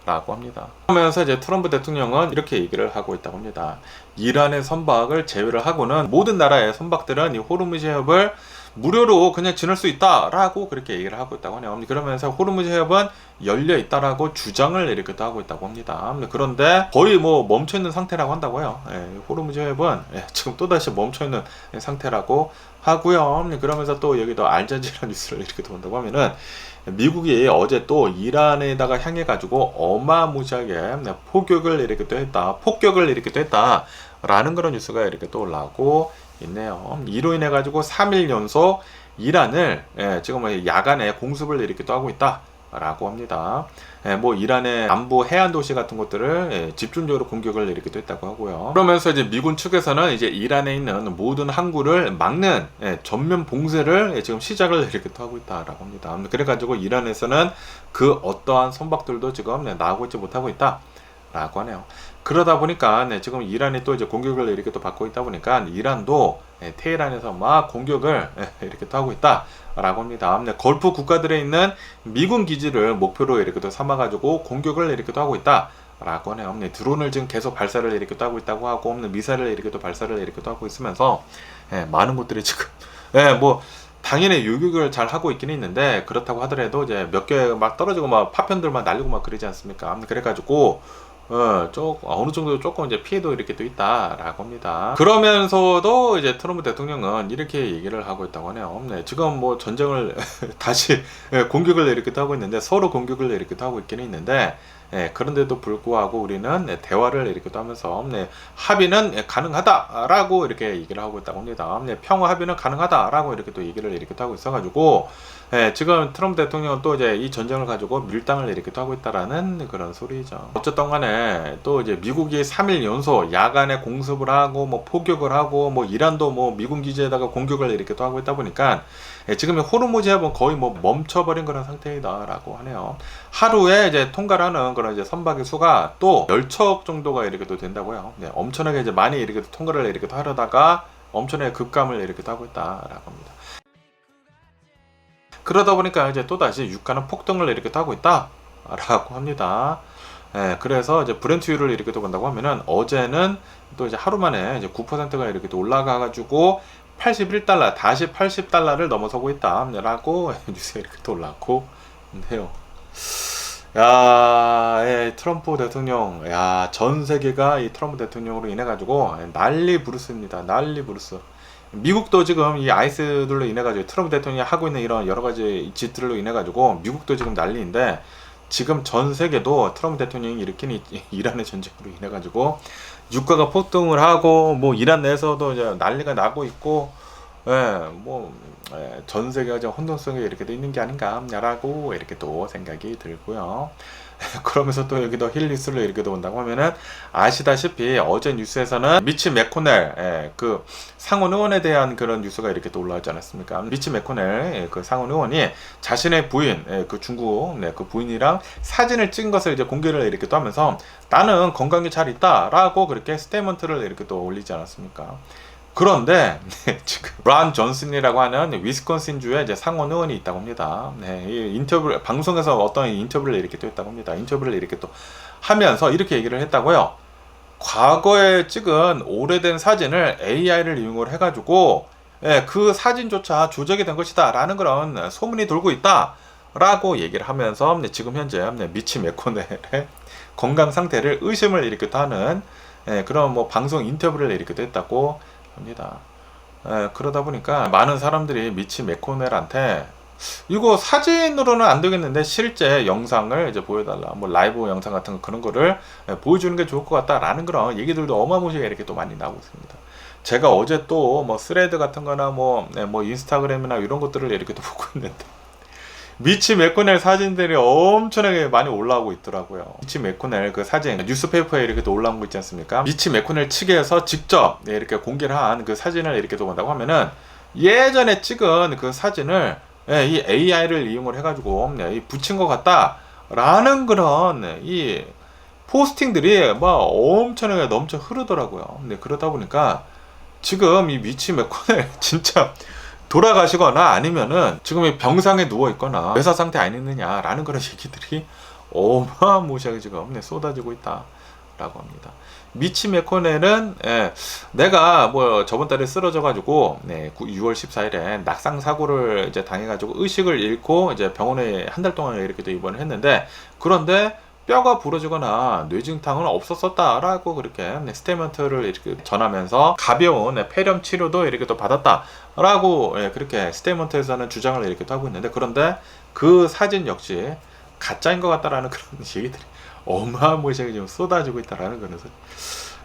[SPEAKER 3] 라고 합니다. 그러면서 이제 트럼프 대통령은 이렇게 얘기를 하고 있다고 합니다. 이란의 선박을 제외를 하고는 모든 나라의 선박들은 이 호르무즈 해협을 무료로 그냥 지날 수 있다라고 그렇게 얘기를 하고 있다고 하네요. 그러면서 호르무즈 해협은 열려 있다라고 주장을 이렇게 하고 있다고 합니다. 그런데 거의 뭐 멈춰 있는 상태라고 한다고요. 호르무즈 해협은 지금 또다시 멈춰 있는 상태라고 하고요. 그러면서 또 여기도 알자지라 뉴스를 이렇게 본다고 하면은 미국이 어제 또 이란에다가 향해 가지고 어마무시하게 폭격을 이렇게 또 했다라는 그런 뉴스가 이렇게 또 올라오고 있네요. 이로 인해 가지고 3일 연속 이란을 지금 야간에 공습을 이렇게 또 하고 있다라고 합니다. 뭐 이란의 남부 해안 도시 같은 것들을 집중적으로 공격을 이렇게 또 했다고 하고요. 그러면서 이제 미군 측에서는 이제 이란에 있는 모든 항구를 막는 전면 봉쇄를 지금 시작을 이렇게 또 하고 있다라고 합니다. 그래가지고 이란에서는 그 어떠한 선박들도 지금 나오고 있지 못하고 있다라고 하네요. 그러다 보니까 지금 이란이 또 이제 공격을 이렇게 또 받고 있다 보니까 이란도 테헤란에서 막 공격을 이렇게 또 하고 있다라고 합니다. 걸프 국가들에 있는 미군 기지를 목표로 이렇게 또 삼아가지고 공격을 이렇게 또 하고 있다라고 하네요. 드론을 지금 계속 발사를 이렇게 또 하고 있다고 하고, 미사일을 이렇게 또 발사를 이렇게 또 하고 있으면서 많은 곳들이 지금 뭐 당연히 유격을 잘 하고 있긴 있는데, 그렇다고 하더라도 이제 몇 개 막 떨어지고 막 파편들만 날리고 막 그러지 않습니까? 그래가지고 어느 정도 조금 이제 피해도 이렇게 또 있다라고 합니다. 그러면서도 이제 트럼프 대통령은 이렇게 얘기를 하고 있다고 하네요. 지금 뭐 전쟁을 다시 공격을 이렇게 또 하고 있는데, 서로 공격을 이렇게 또 하고 있기는 있는데, 그런데도 불구하고 우리는 대화를 이렇게 또 하면서 합의는 가능하다라고 이렇게 얘기를 하고 있다고 합니다. 평화 합의는 가능하다라고 이렇게 또 얘기를 이렇게 또 하고 있어가지고, 지금 트럼프 대통령은 또 이제 이 전쟁을 가지고 밀당을 이렇게 또 하고 있다라는 그런 소리죠. 어쨌든 간에 또 이제 미국이 3일 연속 야간에 공습을 하고 뭐 포격을 하고, 뭐 이란도 뭐 미군 기지에다가 공격을 이렇게 또 하고 있다 보니까 지금 호르무즈 해협은 거의 뭐 멈춰버린 그런 상태이다라고 하네요. 하루에 이제 통과를 하는 그런 이제 선박의 수가 또 10척 정도가 이렇게 또 된다고요. 엄청나게 이제 많이 이렇게 통과를 이렇게 또 하려다가 엄청나게 급감을 이렇게 또 하고 있다라고 합니다. 그러다 보니까 이제 또다시 유가는 폭등을 이렇게 하고 있다라고 합니다. 그래서 이제 브렌트유를 이렇게 또 본다고 하면은 어제는 또 이제 하루 만에 이제 9%가 이렇게 또 올라가가지고 81달러, 다시 80달러를 넘어서고 있다라고 뉴스가 이렇게 또 올라왔고 해요. 야, 트럼프 대통령, 전 세계가 이 트럼프 대통령으로 인해 가지고 난리 부르스입니다. 난리 부르스. 미국도 지금 이 아이스들로 인해 가지고 트럼프 대통령이 하고 있는 이런 여러 가지 짓들로 인해 가지고 미국도 지금 난리인데, 지금 전 세계도 트럼프 대통령이 일으킨 이란의 전쟁으로 인해 가지고 유가가 폭등을 하고 뭐 이란 내에서도 이제 난리가 나고 있고, 전 세계가 좀 혼돈성에 이렇게 돼 있는 게 아닌가라고 이렇게 또 생각이 들고요. 그러면서 또 여기도 힐 뉴스를 이렇게 본다고 하면은, 아시다시피 어제 뉴스에서는 미치 매코넬 그 상원 의원에 대한 그런 뉴스가 이렇게 또 올라왔지 않았습니까? 미치 매코넬 그 상원 의원이 자신의 부인, 그 중국 그 부인이랑 사진을 찍은 것을 이제 공개를 이렇게 또 하면서, 나는 건강히 잘 있다라고 그렇게 스테이트먼트를 이렇게 또 올리지 않았습니까? 그런데 지금 브란 존슨이라고 하는 위스콘신주의 이제 상원 의원이 있다고 합니다. 이 인터뷰 방송에서 어떤 인터뷰를 이렇게 또 했다고 합니다. 인터뷰를 이렇게 또 하면서 이렇게 얘기를 했다고요. 과거에 찍은 오래된 사진을 AI를 이용을 해가지고 그 사진조차 조작이 된 것이다라는 그런 소문이 돌고 있다라고 얘기를 하면서 지금 현재 미치 매코넬의 건강 상태를 의심을 이렇게 또 하는 그런 뭐 방송 인터뷰를 이렇게 또 했다고 합니다. 그러다 보니까 많은 사람들이 미치 매코넬한테 이거 사진으로는 안 되겠는데 실제 영상을 이제 보여달라, 뭐 라이브 영상 같은 거 그런 거를 보여주는 게 좋을 것 같다라는 그런 얘기들도 어마무시하게 이렇게 또 많이 나오고 있습니다. 제가 어제 또 뭐 스레드 같은 거나 뭐 인스타그램이나 이런 것들을 이렇게 또 보고 있는데, 미치 매코넬 사진들이 엄청나게 많이 올라오고 있더라고요. 미치 매코넬 그 사진 뉴스페이퍼에 이렇게 또 올라온 거 있지 않습니까? 미치 매코넬 측에서 직접 이렇게 공개를 한 그 사진을 이렇게 또 본다고 하면은, 예전에 찍은 그 사진을 이 AI를 이용을 해가지고 붙인 것 같다라는 그런 이 포스팅들이 막 엄청나게 넘쳐 흐르더라고요. 그러다 보니까 지금 이 미치 매코넬 진짜 돌아가시거나 아니면은 지금 이 병상에 누워 있거나 외사 상태 아니느냐라는 그런 얘기들이 어마무시하게 지금 쏟아지고 있다라고 합니다. 미치 매코넬은 내가 뭐 저번 달에 쓰러져 가지고 6월 14일에 낙상 사고를 이제 당해 가지고 의식을 잃고 이제 병원에 한 달 동안 이렇게 또 입원을 했는데, 그런데 뼈가 부러지거나 뇌진탕은 없었었다라고 그렇게 스테이트먼트를 이렇게 전하면서 가벼운 폐렴 치료도 이렇게 또 받았다라고 그렇게 스테이트먼트에서는 주장을 이렇게 또 하고 있는데, 그런데 그 사진 역시 가짜인 것 같다라는 그런 얘기들이 어마무시하게 지금 쏟아지고 있다라는 거는,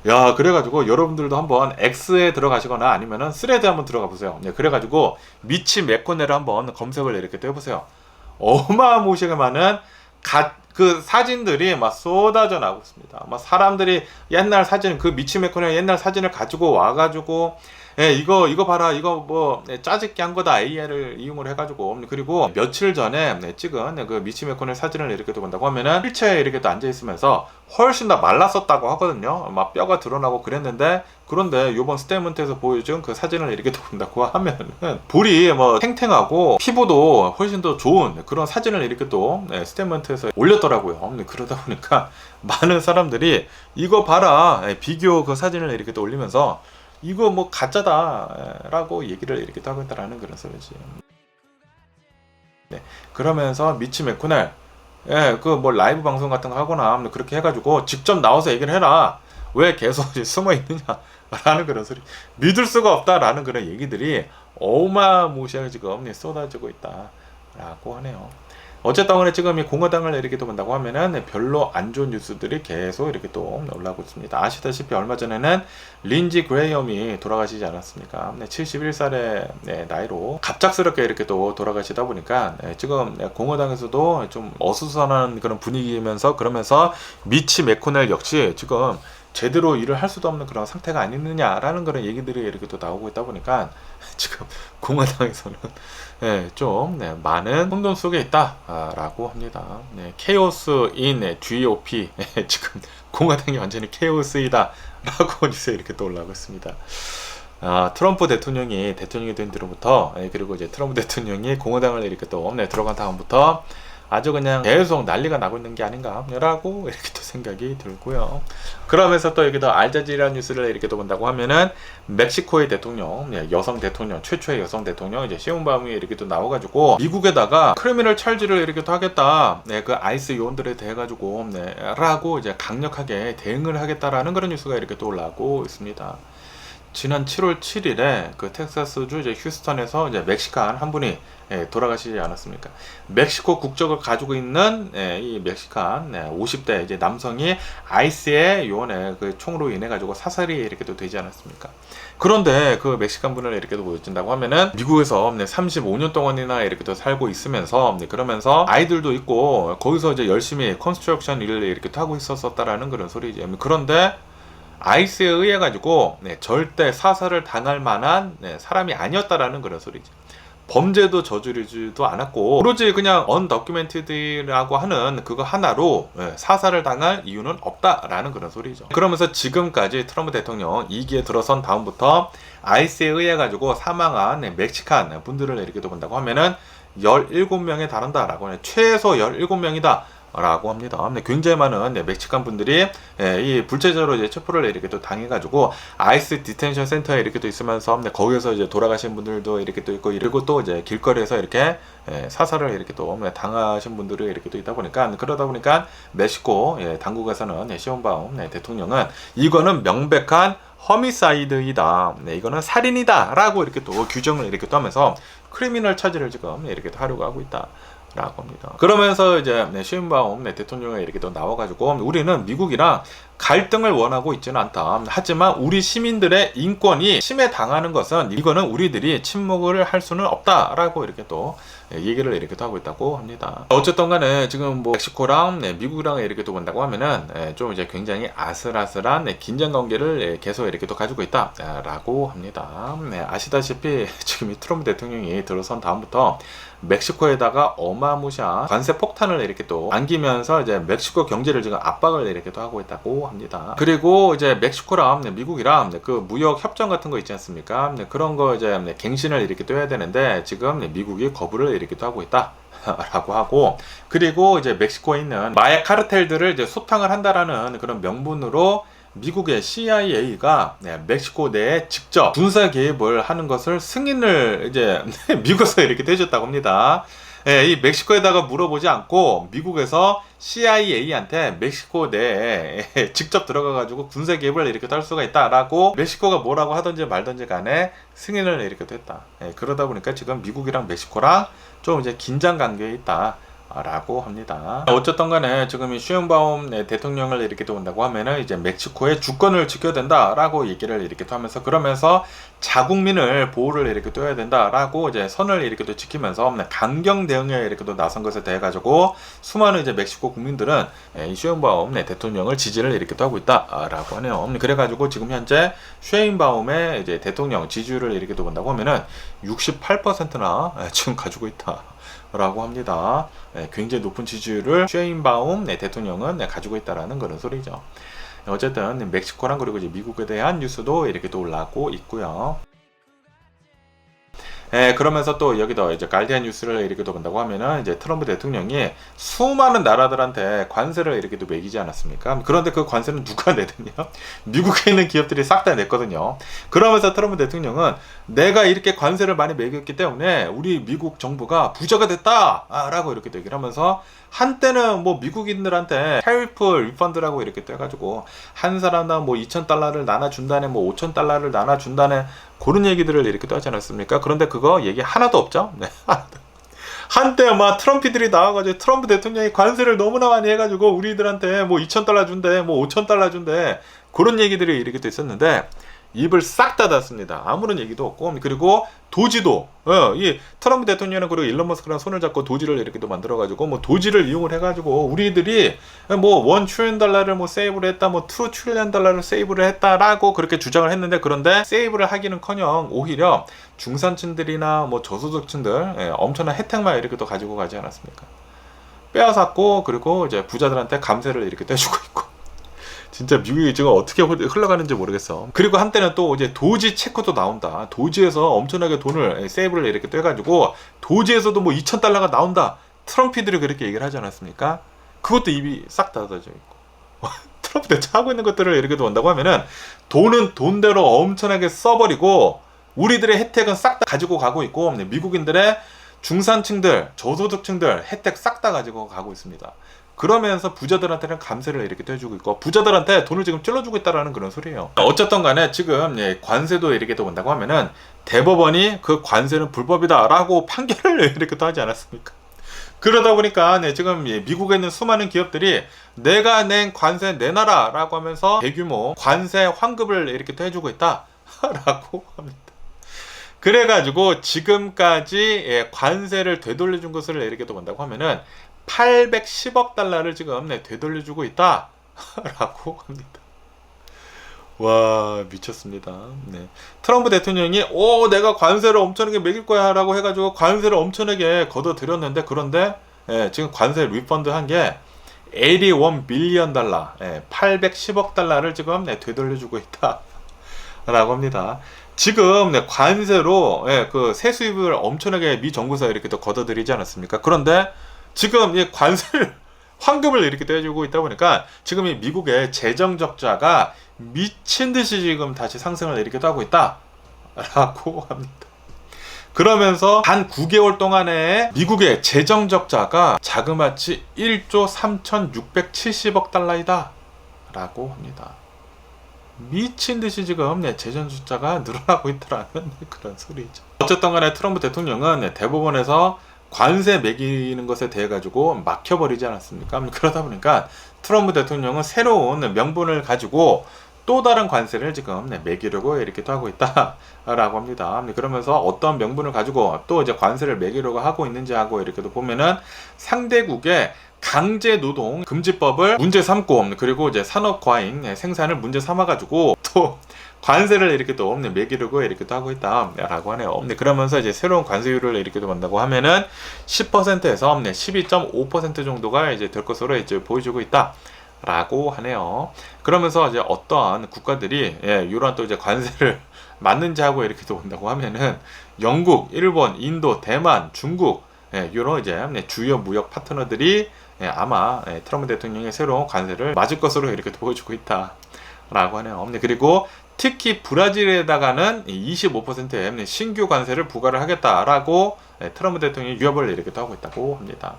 [SPEAKER 3] 야, 그래가지고 여러분들도 한번 X에 들어가시거나 아니면은 스레드 한번 들어가 보세요. 그래가지고 미치 매코넬을 한번 검색을 이렇게 또 해보세요. 어마무시하게 많은 그 사진들이 막 쏟아져 나오고 있습니다. 막 사람들이 옛날 사진, 그 미치 매코넬 옛날 사진을 가지고 와가지고 이거 봐라, 이거 뭐 짜집기 한 거다, AI를 이용을 해가지고. 그리고 며칠 전에 찍은 그 미치 매코넬 사진을 이렇게 또 본다고 하면은 휠체어에 이렇게 또 앉아 있으면서 훨씬 더 말랐었다고 하거든요. 막 뼈가 드러나고 그랬는데, 그런데 요번 스테이트먼트에서 보여준 그 사진을 이렇게 또 본다고 하면은 볼이 뭐 탱탱하고 피부도 훨씬 더 좋은 그런 사진을 이렇게 또 스테이트먼트에서 올렸더라고요. 그러다 보니까 많은 사람들이 이거 봐라, 비교 그 사진을 이렇게 또 올리면서 이거 뭐 가짜다라고 얘기를 이렇게 하고 있다라는 그런 소리지. 그러면서 미치 매코넬 그 뭐 라이브 방송 같은 거 하거나 그렇게 해가지고 직접 나와서 얘기를 해라, 왜 계속 숨어 있느냐라는 그런 소리, 믿을 수가 없다라는 그런 얘기들이 어마무시하게 지금 쏟아지고 있다라고 하네요. 어쨌든 간에 지금 이 공화당을 이렇게 또 본다고 하면은 별로 안 좋은 뉴스들이 계속 이렇게 또 올라오고 있습니다. 아시다시피 얼마 전에는 린지 그레이엄이 돌아가시지 않았습니까? 71살의 나이로 갑작스럽게 이렇게 또 돌아가시다 보니까 지금 공화당에서도 좀 어수선한 그런 분위기면서, 그러면서 미치 매코넬 역시 지금 제대로 일을 할 수도 없는 그런 상태가 아니느냐라는 그런 얘기들이 이렇게 또 나오고 있다 보니까 지금 공화당에서는 좀 많은 혼돈 속에 있다라고 합니다. 케오스 인 GOP, 지금 공화당이 완전히 케오스이다라고 뉴스에 이렇게 또 올라오고 있습니다. 트럼프 대통령이 된 뒤로부터, 그리고 이제 트럼프 대통령이 공화당을 이렇게 또 들어간 다음부터 아주 그냥 계속 난리가 나고 있는 게 아닌가라고 이렇게 또 생각이 들고요. 그러면서 또 여기도 알자지라 뉴스를 이렇게 또 본다고 하면은 멕시코의 대통령, 여성 대통령, 최초의 여성 대통령 이제 시온밤이 이렇게 또 나와가지고 미국에다가 크리미널 찰지를 이렇게 또 하겠다, 그 아이스 요원들에 대해 가지고 라고 이제 강력하게 대응을 하겠다라는 그런 뉴스가 이렇게 또 올라오고 있습니다. 지난 7월 7일에 그 텍사스주 이제 휴스턴에서 이제 멕시칸 한 분이 돌아가시지 않았습니까? 멕시코 국적을 가지고 있는 이 멕시칸 50대 이제 남성이 아이스의 요원의 그 총으로 인해 가지고 사살이 이렇게 또 되지 않았습니까? 그런데 그 멕시칸 분을 이렇게 또 보여준다고 하면은 미국에서 35년 동안이나 이렇게 또 살고 있으면서 그러면서 아이들도 있고 거기서 이제 열심히 컨스트럭션 일을 이렇게 또 하고 있었다라는 그런 소리죠. 그런데 아이스에 의해 가지고 절대 사살을 당할 만한 사람이 아니었다라는 그런 소리죠. 범죄도 저지르지도 않았고 오로지 그냥 언더큐멘티드라고 하는 그거 하나로 사살을 당할 이유는 없다라는 그런 소리죠. 그러면서 지금까지 트럼프 대통령 2기에 들어선 다음부터 아이스에 의해 가지고 사망한 멕시칸 분들을 이렇게 본다고 하면은 17명에 달한다라고 하는, 최소 17명이다 라고 합니다. 굉장히 많은 멕시칸 분들이 이 불체자로 이제 체포를 이렇게 또 당해가지고 아이스 디텐션 센터에 이렇게 또 있으면서 거기서 이제 돌아가신 분들도 이렇게 또 있고, 그리고 또 이제 길거리에서 이렇게 사살을 이렇게 또 당하신 분들이 이렇게 또 있다 보니까, 그러다 보니까 멕시코 당국에서는 시온바움 대통령은 이거는 명백한 허미사이드이다, 이거는 살인이다 라고 이렇게 또 규정을 이렇게 또 하면서 크리미널 차지를 지금 이렇게 또 하려고 하고 있다 라고 합니다. 그러면서 이제 시인바움 대통령이 이렇게 또 나와가지고 우리는 미국이랑 갈등을 원하고 있지는 않다. 하지만 우리 시민들의 인권이 침해당하는 것은 이거는 우리들이 침묵을 할 수는 없다라고 이렇게 또 얘기를 이렇게 또 하고 있다고 합니다. 어쨌든 간에 지금 뭐 멕시코랑 미국이랑 이렇게 또 본다고 하면은 좀 이제 굉장히 아슬아슬한 긴장 관계를 계속 이렇게 또 가지고 있다라고 합니다. 아시다시피 지금 이 트럼프 대통령이 들어선 다음부터 멕시코에다가 어마무시한 관세 폭탄을 이렇게 또 안기면서 이제 멕시코 경제를 지금 압박을 이렇게 또 하고 있다고 합니다. 그리고 이제 멕시코랑 미국이랑 그 무역 협정 같은 거 있지 않습니까? 그런 거 이제 갱신을 이렇게 또 해야 되는데 지금 미국이 거부를 이렇게 또 하고 있다. 라고 하고, 그리고 이제 멕시코에 있는 마약 카르텔들을 이제 소탕을 한다라는 그런 명분으로 미국의 CIA가 멕시코 내에 직접 군사 개입을 하는 것을 승인을 이제 미국에서 이렇게 해줬다고 합니다. 이 멕시코에다가 물어보지 않고 미국에서 CIA한테 멕시코 내에 직접 들어가가지고 군사 개입을 이렇게 할 수가 있다라고, 멕시코가 뭐라고 하든지 말든지 간에 승인을 이렇게 했다. 그러다 보니까 지금 미국이랑 멕시코랑 좀 이제 긴장 관계에 있다 라고 합니다. 어쨌든 간에 지금 이 시인바움 대통령을 이렇게 또 온다고 하면은 이제 멕시코의 주권을 지켜야 된다라고 얘기를 이렇게 또 하면서, 그러면서 자국민을 보호를 이렇게 또 해야 된다라고 이제 선을 이렇게 또 지키면서 강경 대응에 이렇게 또 나선 것에 대해 가지고 수많은 이제 멕시코 국민들은 이 시인바움 대통령을 지지를 이렇게 또 하고 있다라고 하네요. 그래가지고 지금 현재 시인바움의 이제 대통령 지지율을 이렇게 또 본다고 하면은 68%나 지금 가지고 있다. 라고 합니다. 굉장히 높은 지지율을 시인바움 대통령은 가지고 있다라는 그런 소리죠. 어쨌든 멕시코랑 그리고 이제 미국에 대한 뉴스도 이렇게 또 올라오고 있고요. 그러면서 또 여기도 이제 가디언 뉴스를 이렇게 또 본다고 하면은 이제 트럼프 대통령이 수많은 나라들한테 관세를 이렇게 또 매기지 않았습니까? 그런데 그 관세는 누가 내느냐? 미국에 있는 기업들이 싹 다 냈거든요. 그러면서 트럼프 대통령은 내가 이렇게 관세를 많이 매겼기 때문에 우리 미국 정부가 부자가 됐다라고 이렇게 또 얘기를 하면서, 한때는 뭐 미국인들한테 테리프 리펀드라고 이렇게 또 해가지고 한 사람당 뭐 2,000달러를 나눠준다네, 뭐 5,000달러를 나눠준다네, 그런 얘기들을 이렇게 또 하지 않았습니까? 그런데 그거 얘기 하나도 없죠? 네. 한때 막 트럼피들이 나와가지고 트럼프 대통령이 관세를 너무나 많이 해가지고 우리들한테 뭐 2,000달러 준대, 뭐 5,000달러 준대, 그런 얘기들이 이렇게 또 있었는데 입을 싹 닫았습니다. 아무런 얘기도 없고, 그리고 도지도 이 트럼프 대통령은 그리고 일론 머스크랑 손을 잡고 도지를 이렇게 또 만들어가지고 뭐 도지를 이용을 해가지고 우리들이 뭐 $1 trillion 뭐 세이브를 했다, 뭐 $2 trillion 세이브를 했다라고 그렇게 주장을 했는데, 그런데 세이브를 하기는커녕 오히려 중산층들이나 뭐 저소득층들 엄청난 혜택만 이렇게 또 가지고 가지 않았습니까? 빼앗았고, 그리고 이제 부자들한테 감세를 이렇게 떼주고 있고. 진짜 미국이 지금 어떻게 흘러가는지 모르겠어. 그리고 한때는 또 이제 도지 체크도 나온다. 도지에서 엄청나게 돈을 세이브를 이렇게 떼가지고 도지에서도 뭐 2,000달러가 나온다. 트럼피들이 그렇게 얘기를 하지 않았습니까? 그것도 입이 싹 닫아져 있고. 트럼프 대체 하고 있는 것들을 이렇게 본다고 하면은 돈은 돈대로 엄청나게 써버리고 우리들의 혜택은 싹 다 가지고 가고 있고, 미국인들의 중산층들, 저소득층들 혜택 싹 다 가지고 가고 있습니다. 그러면서 부자들한테는 감세를 이렇게 또 해주고 있고 부자들한테 돈을 지금 찔러주고 있다라는 그런 소리예요. 어쨌든 간에 지금 관세도 이렇게 또 본다고 하면은 대법원이 그 관세는 불법이다라고 판결을 이렇게 또 하지 않았습니까? 그러다 보니까 지금 미국에 있는 수많은 기업들이 내가 낸 관세 내놔라라고 하면서 대규모 관세 환급을 이렇게 또 해주고 있다라고 합니다. 그래가지고 지금까지 관세를 되돌려준 것을 이렇게 또 본다고 하면은 810억 달러를 지금 되돌려주고 있다라고 합니다. 와, 미쳤습니다. 트럼프 대통령이 내가 관세를 엄청나게 매길 거야 라고 해가지고 관세를 엄청나게 걷어들였는데 그런데 지금 관세 리펀드 한 게 81 빌리언 달러 810억 달러를 지금 되돌려주고 있다 라고 합니다. 지금 관세로 그 세수입을 엄청나게 미 정부에서 이렇게 또 걷어들이지 않았습니까? 그런데 지금 이 관세를 환급을 이렇게 떼주고 있다 보니까 지금 이 미국의 재정 적자가 미친 듯이 지금 다시 상승을 이렇게 하고 있다라고 합니다. 그러면서 단 9개월 동안에 미국의 재정 적자가 자그마치 1조 3,670억 달러이다 라고 합니다. 미친 듯이 지금 재정 적자가 늘어나고 있다라는 그런 소리죠. 어쨌든 간에 트럼프 대통령은 대법원에서 관세 매기는 것에 대해 가지고 막혀버리지 않았습니까? 그러다 보니까 트럼프 대통령은 새로운 명분을 가지고 또 다른 관세를 지금 매기려고 이렇게 또 하고 있다라고 합니다. 그러면서 어떤 명분을 가지고 또 이제 관세를 매기려고 하고 있는지 하고 이렇게 또 보면은 상대국의 강제 노동 금지법을 문제 삼고 그리고 이제 산업 과잉 생산을 문제 삼아 가지고 또 관세를 이렇게 또 매기려고 이렇게 또 하고 있다라고 하네요. 그러면서 이제 새로운 관세율을 이렇게 또 본다고 하면은 10%에서 12.5% 정도가 이제 될 것으로 이제 보여주고 있다라고 하네요. 그러면서 이제 어떠한 국가들이 이러한 또 이제 관세를 맞는지 하고 이렇게 또 본다고 하면은 영국, 일본, 인도, 대만, 중국 이런 이제 주요 무역 파트너들이 아마 트럼프 대통령의 새로운 관세를 맞을 것으로 이렇게 보여주고 있다라고 하네요. 그리고 특히 브라질에다가는 25%의 신규 관세를 부과를 하겠다라고 트럼프 대통령이 유협을 이렇게 또 하고 있다고 합니다.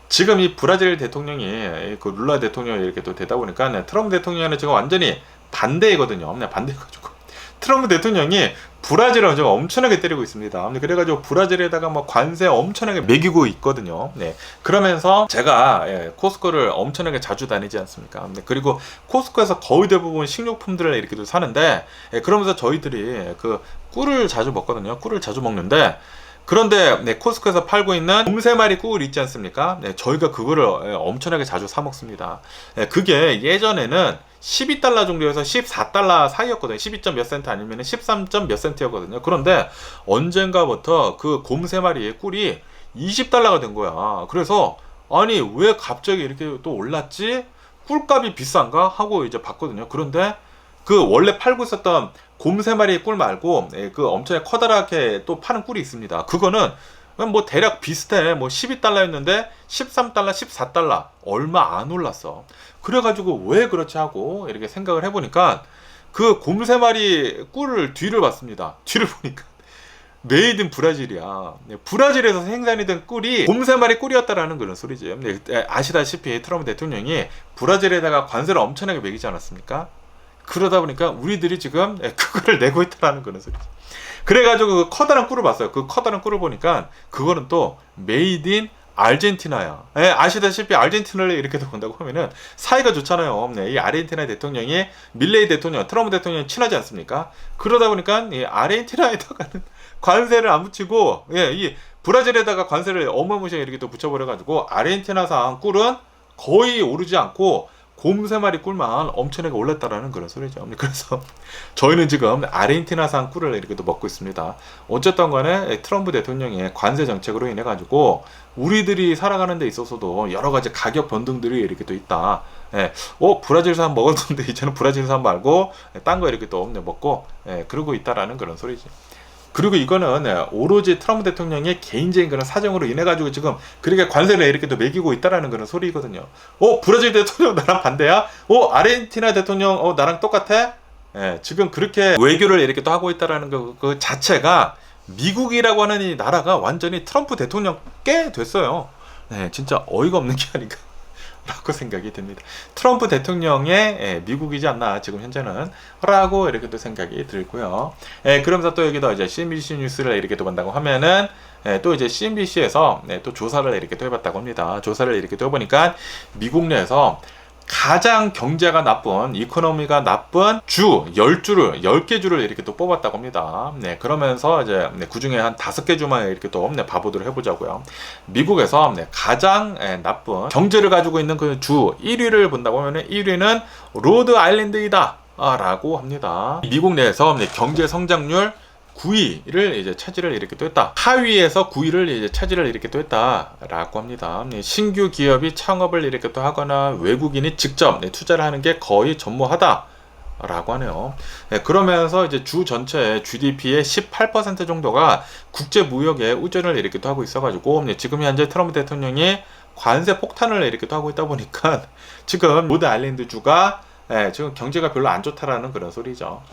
[SPEAKER 3] 지금 이 브라질 대통령이 그 룰라 대통령이 이렇게 또 되다 보니까 트럼프 대통령은 지금 완전히 반대이거든요. 반대해가지고 트럼프 대통령이 브라질을 지금 엄청나게 때리고 있습니다. 그래가지고 브라질에다가 뭐 관세 엄청나게 매기고 있거든요. 그러면서 제가 코스코를 엄청나게 자주 다니지 않습니까? 그리고 코스코에서 거의 대부분 식료품들을 이렇게 또 사는데 그러면서 저희들이 그 꿀을 자주 먹거든요. 꿀을 자주 먹는데 그런데 코스코에서 팔고 있는 곰새마리 꿀 있지 않습니까? 저희가 그거를 엄청나게 자주 사 먹습니다. 그게 예전에는 12달러 정도에서 14달러 사이였거든요. 12점 몇 센트 아니면 13점 몇 센트였거든요. 그런데 언젠가부터 그 곰새마리의 꿀이 20달러가 된 거야. 그래서 아니 왜 갑자기 이렇게 또 올랐지? 꿀값이 비싼가? 하고 이제 봤거든요. 그런데 그 원래 팔고 있었던 곰새마리 꿀 말고 그 엄청 커다랗게 또 파는 꿀이 있습니다. 그거는 뭐 대략 비슷해. 뭐 12달러였는데 13달러, 14달러 얼마 안 올랐어. 그래가지고 왜 그렇지 하고 이렇게 생각을 해보니까 그 곰새마리 꿀을 뒤를 봤습니다. 뒤를 보니까 메이드 인 브라질이야. 브라질에서 생산이 된 꿀이 곰새마리 꿀이었다라는 그런 소리지. 아시다시피 트럼프 대통령이 브라질에다가 관세를 엄청나게 매기지 않았습니까? 그러다 보니까 우리들이 지금 그거를 내고 있다라는 그런 소리죠. 그래가지고 그 커다란 꿀을 봤어요. 그 커다란 꿀을 보니까 그거는 또 메이드 인 아르헨티나야. 아시다시피 아르헨티나를 이렇게 본다고 하면은 사이가 좋잖아요. 이 아르헨티나 대통령이 밀레이 대통령, 트럼프 대통령이 친하지 않습니까? 그러다 보니까 이 아르헨티나에다가는 관세를 안 붙이고 이 브라질에다가 관세를 어마무시하게 이렇게 또 붙여버려가지고 아르헨티나산 꿀은 거의 오르지 않고 곰새마리 꿀만 엄청나게 올랐다라는 그런 소리죠. 그래서 저희는 지금 아르헨티나산 꿀을 이렇게 또 먹고 있습니다. 어쨌든 간에 트럼프 대통령의 관세 정책으로 인해 가지고 우리들이 살아가는 데 있어서도 여러 가지 가격 변동들이 이렇게 또 있다. 브라질산 먹었는데 이제는 브라질산 말고 딴 거 이렇게 또 먹고 그러고 있다라는 그런 소리죠. 그리고 이거는 오로지 트럼프 대통령의 개인적인 그런 사정으로 인해 가지고 지금 그렇게 관세를 이렇게 또 매기고 있다라는 그런 소리거든요. 브라질 대통령 나랑 반대야? 아르헨티나 대통령 나랑 똑같아? 지금 그렇게 외교를 이렇게 또 하고 있다라는 그 자체가 미국이라고 하는 이 나라가 완전히 트럼프 대통령 께 됐어요. 진짜 어이가 없는 게 아닌가. 라고 생각이 듭니다. 트럼프 대통령의 미국이지 않나 지금 현재는 라고 이렇게 또 생각이 들고요. 그러면서 또 여기도 이제 CNBC 뉴스를 이렇게 또 본다고 하면은 또 이제 CNBC에서 또 조사를 이렇게 또 해봤다고 합니다. 조사를 이렇게 또 해보니까 미국 내에서 가장 경제가 나쁜, 이코노미가 나쁜 주 10개 주를 이렇게 또 뽑았다고 합니다. 그러면서 이제 그 중에 한 5개 주만 이렇게 또 바보들을 해보자고요. 미국에서 가장 나쁜 경제를 가지고 있는 그 주 1위를 본다고 하면 1위는 로드 아일랜드이다 라고 합니다. 미국 내에서 경제 성장률 9위를 이제 차지를 이렇게 또 했다. 하위에서 9위를 이제 차지를 이렇게 또 했다라고 합니다. 신규 기업이 창업을 이렇게 또 하거나 외국인이 직접 투자를 하는 게 거의 전무하다. 라고 하네요. 그러면서 이제 주 전체의 GDP의 18% 정도가 국제 무역에 의존을 이렇게 또 하고 있어가지고 지금 현재 트럼프 대통령이 관세 폭탄을 이렇게 또 하고 있다 보니까 지금 로드 아일랜드 주가 지금 경제가 별로 안 좋다라는 그런 소리죠.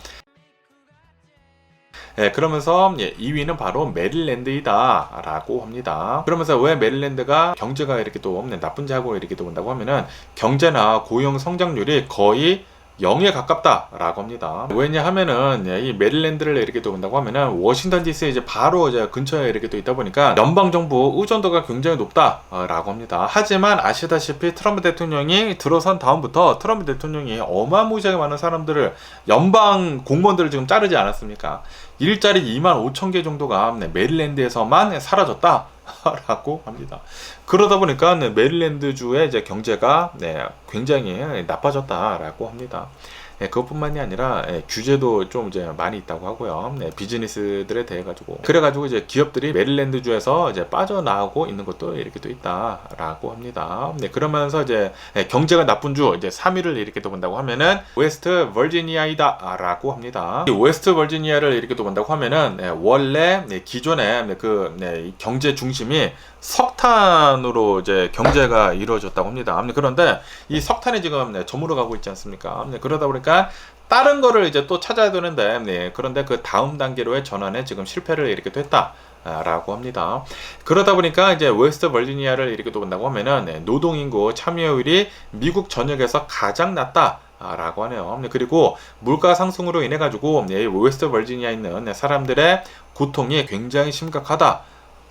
[SPEAKER 3] 그러면서 2위는 바로 메릴랜드이다 라고 합니다. 그러면서 왜 메릴랜드가 경제가 이렇게 또 나쁜지 하고 이렇게 또 본다고 하면은 경제나 고용 성장률이 거의 0에 가깝다라고 합니다. 왜냐하면은 이 메릴랜드를 이렇게 또 본다고 하면은 워싱턴 DC에 이제 바로 이제 근처에 이렇게 또 있다 보니까 연방 정부 의존도가 굉장히 높다라고 합니다. 하지만 아시다시피 트럼프 대통령이 들어선 다음부터 트럼프 대통령이 어마무시하게 많은 사람들을 연방 공무원들을 지금 자르지 않았습니까? 일자리 25,000개 정도가 메릴랜드에서만 사라졌다. 라고 합니다. 그러다 보니까 메릴랜드주의 이제 경제가 굉장히 나빠졌다라고 합니다. 그것뿐만이 아니라 규제도 좀 이제 많이 있다고 하고요. 비즈니스들에 대해 가지고 그래가지고 이제 기업들이 메릴랜드주에서 이제 빠져나오고 있는 것도 이렇게 또 있다라고 합니다. 그러면서 이제 경제가 나쁜 주 이제 3위를 이렇게 또 본다고 하면은 웨스트 버지니아이다라고 합니다. 이 웨스트 버지니아를 이렇게 또 본다고 하면은 원래 기존에 그 경제 중심이 석탄으로 이제 경제가 이루어졌다고 합니다. 그런데 이 석탄이 지금 저물어 가고 있지 않습니까? 그러다 보니까 다른 거를 이제 또 찾아야 되는데 그런데 그 다음 단계로의 전환에 지금 실패를 이렇게 또 했다. 라고 합니다. 그러다 보니까 이제 웨스트 버지니아를 이렇게 또 본다고 하면은 노동인구 참여율이 미국 전역에서 가장 낮다. 라고 하네요. 그리고 물가 상승으로 인해 가지고 웨스트 버지니아에 있는 사람들의 고통이 굉장히 심각하다.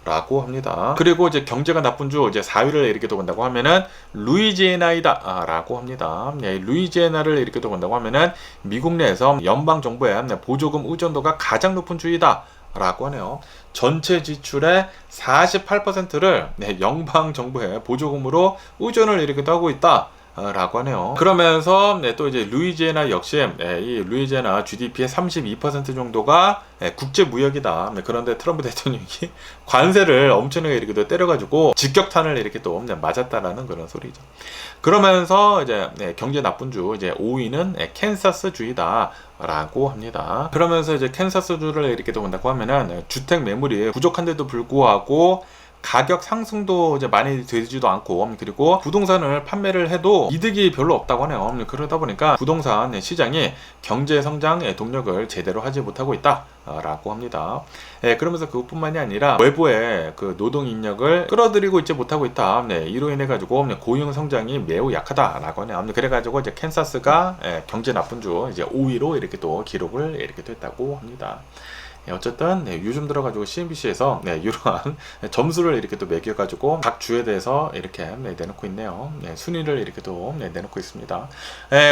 [SPEAKER 3] 라고 합니다. 그리고 이제 경제가 나쁜 주 이제 4위를 이렇게 또 본다고 하면은 루이지애나이다 라고 합니다. 루이지애나를 이렇게 또 본다고 하면은 미국 내에서 연방 정부의 보조금 의존도가 가장 높은 주이다 라고 하네요. 전체 지출의 48%를 연방 정부의 보조금으로 의존을 이렇게 또 하고 있다. 라고 하네요. 그러면서 또 이제 루이지애나 역시 이 루이지애나 GDP의 32% 정도가 국제 무역이다. 그런데 트럼프 대통령이 관세를 엄청나게 이렇게 때려가지고 직격탄을 이렇게 또 맞았다라는 그런 소리죠. 그러면서 이제 경제 나쁜 주 이제 5위는 캔사스 주이다. 라고 합니다. 그러면서 이제 캔사스 주를 이렇게 또 본다고 하면은 주택 매물이 부족한데도 불구하고 가격 상승도 이제 많이 되지도 않고 그리고 부동산을 판매를 해도 이득이 별로 없다고 하네요. 그러다 보니까 부동산 시장이 경제 성장의 동력을 제대로 하지 못하고 있다 라고 합니다. 그러면서 그것뿐만이 아니라 외부의 그 노동 인력을 끌어들이고 있지 못하고 있다. 이로 인해 가지고 고용 성장이 매우 약하다라고 하네요. 그래가지고 이제 캔사스가 경제 나쁜 주 이제 5위로 이렇게 또 기록을 이렇게 됐다고 합니다. 어쨌든 요즘 들어가지고 CNBC에서 이러한 점수를 이렇게 또 매겨가지고 각 주에 대해서 이렇게 내놓고 있네요. 순위를 이렇게 또 내놓고 있습니다.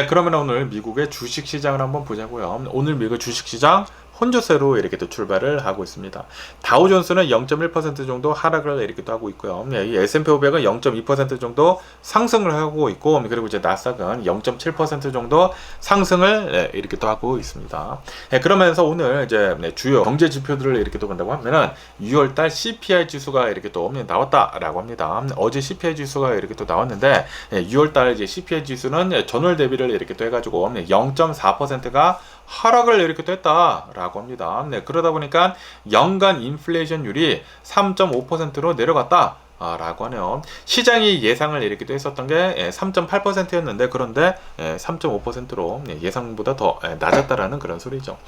[SPEAKER 3] 그러면 오늘 미국의 주식 시장을 한번 보자고요. 오늘 미국 주식 시장 혼조세로 이렇게 또 출발을 하고 있습니다. 다우존스는 0.1% 정도 하락을 이렇게 또 하고 있고요. 이 S&P 500은 0.2% 정도 상승을 하고 있고, 그리고 이제 나스닥은 0.7% 정도 상승을 이렇게 또 하고 있습니다. 그러면서 오늘 이제 주요 경제 지표들을 이렇게 또 본다고 하면은 6월달 CPI 지수가 이렇게 또 나왔다라고 합니다. 어제 CPI 지수가 이렇게 또 나왔는데 6월달 이제 CPI 지수는 전월 대비를 이렇게 또 해가지고 0.4%가 하락을 이렇게 또 했다라고 합니다. 그러다 보니까 연간 인플레이션율이 3.5%로 내려갔다. 라고 하네요. 시장이 예상을 이렇게 또 했었던 게 3.8%였는데 그런데 3.5%로 예상보다 더 낮았다라는 그런 소리죠.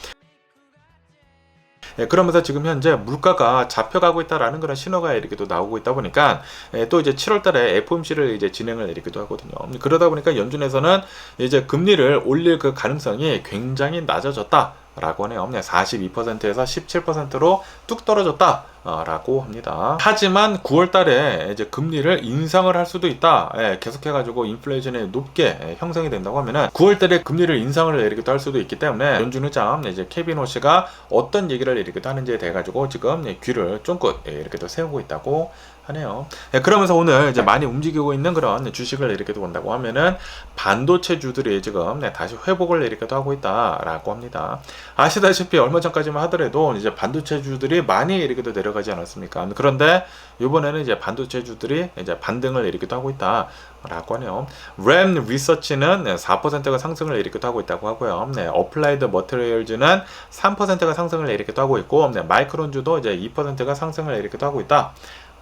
[SPEAKER 3] 그러면서 지금 현재 물가가 잡혀가고 있다라는 그런 신호가 이렇게 또 나오고 있다 보니까 또 이제 7월달에 FOMC를 이제 진행을 이렇게도 하거든요. 그러다 보니까 연준에서는 이제 금리를 올릴 그 가능성이 굉장히 낮아졌다. 라고 하네요. 42%에서 17%로 뚝 떨어졌다. 라고 합니다. 하지만 9월 달에 이제 금리를 인상을 할 수도 있다. 계속해가지고 인플레이션이 높게 형성이 된다고 하면은 9월 달에 금리를 인상을 이렇게 할 수도 있기 때문에 연준 의장 이제 케빈 호시가 어떤 얘기를 이렇게 하는지에 대해 가지고 지금 귀를 쫑긋 이렇게 또 세우고 있다고 하네요. 그러면서 오늘 이제 많이 움직이고 있는 그런 주식을 이렇게 본다고 하면은 반도체주들이 지금 다시 회복을 이렇게 하고 있다라고 합니다. 아시다시피 얼마 전까지만 하더라도 이제 반도체주들이 많이 이렇게 내려가지 않았습니까? 그런데 이번에는 이제 반도체주들이 이제 반등을 이렇게 하고 있다라고 하네요. 램 리서치는 4%가 상승을 이렇게 하고 있다고 하고요. 어플라이드 머티리얼즈는 3%가 상승을 이렇게 하고 있고, 마이크론주도 이제 2%가 상승을 이렇게 하고 있다.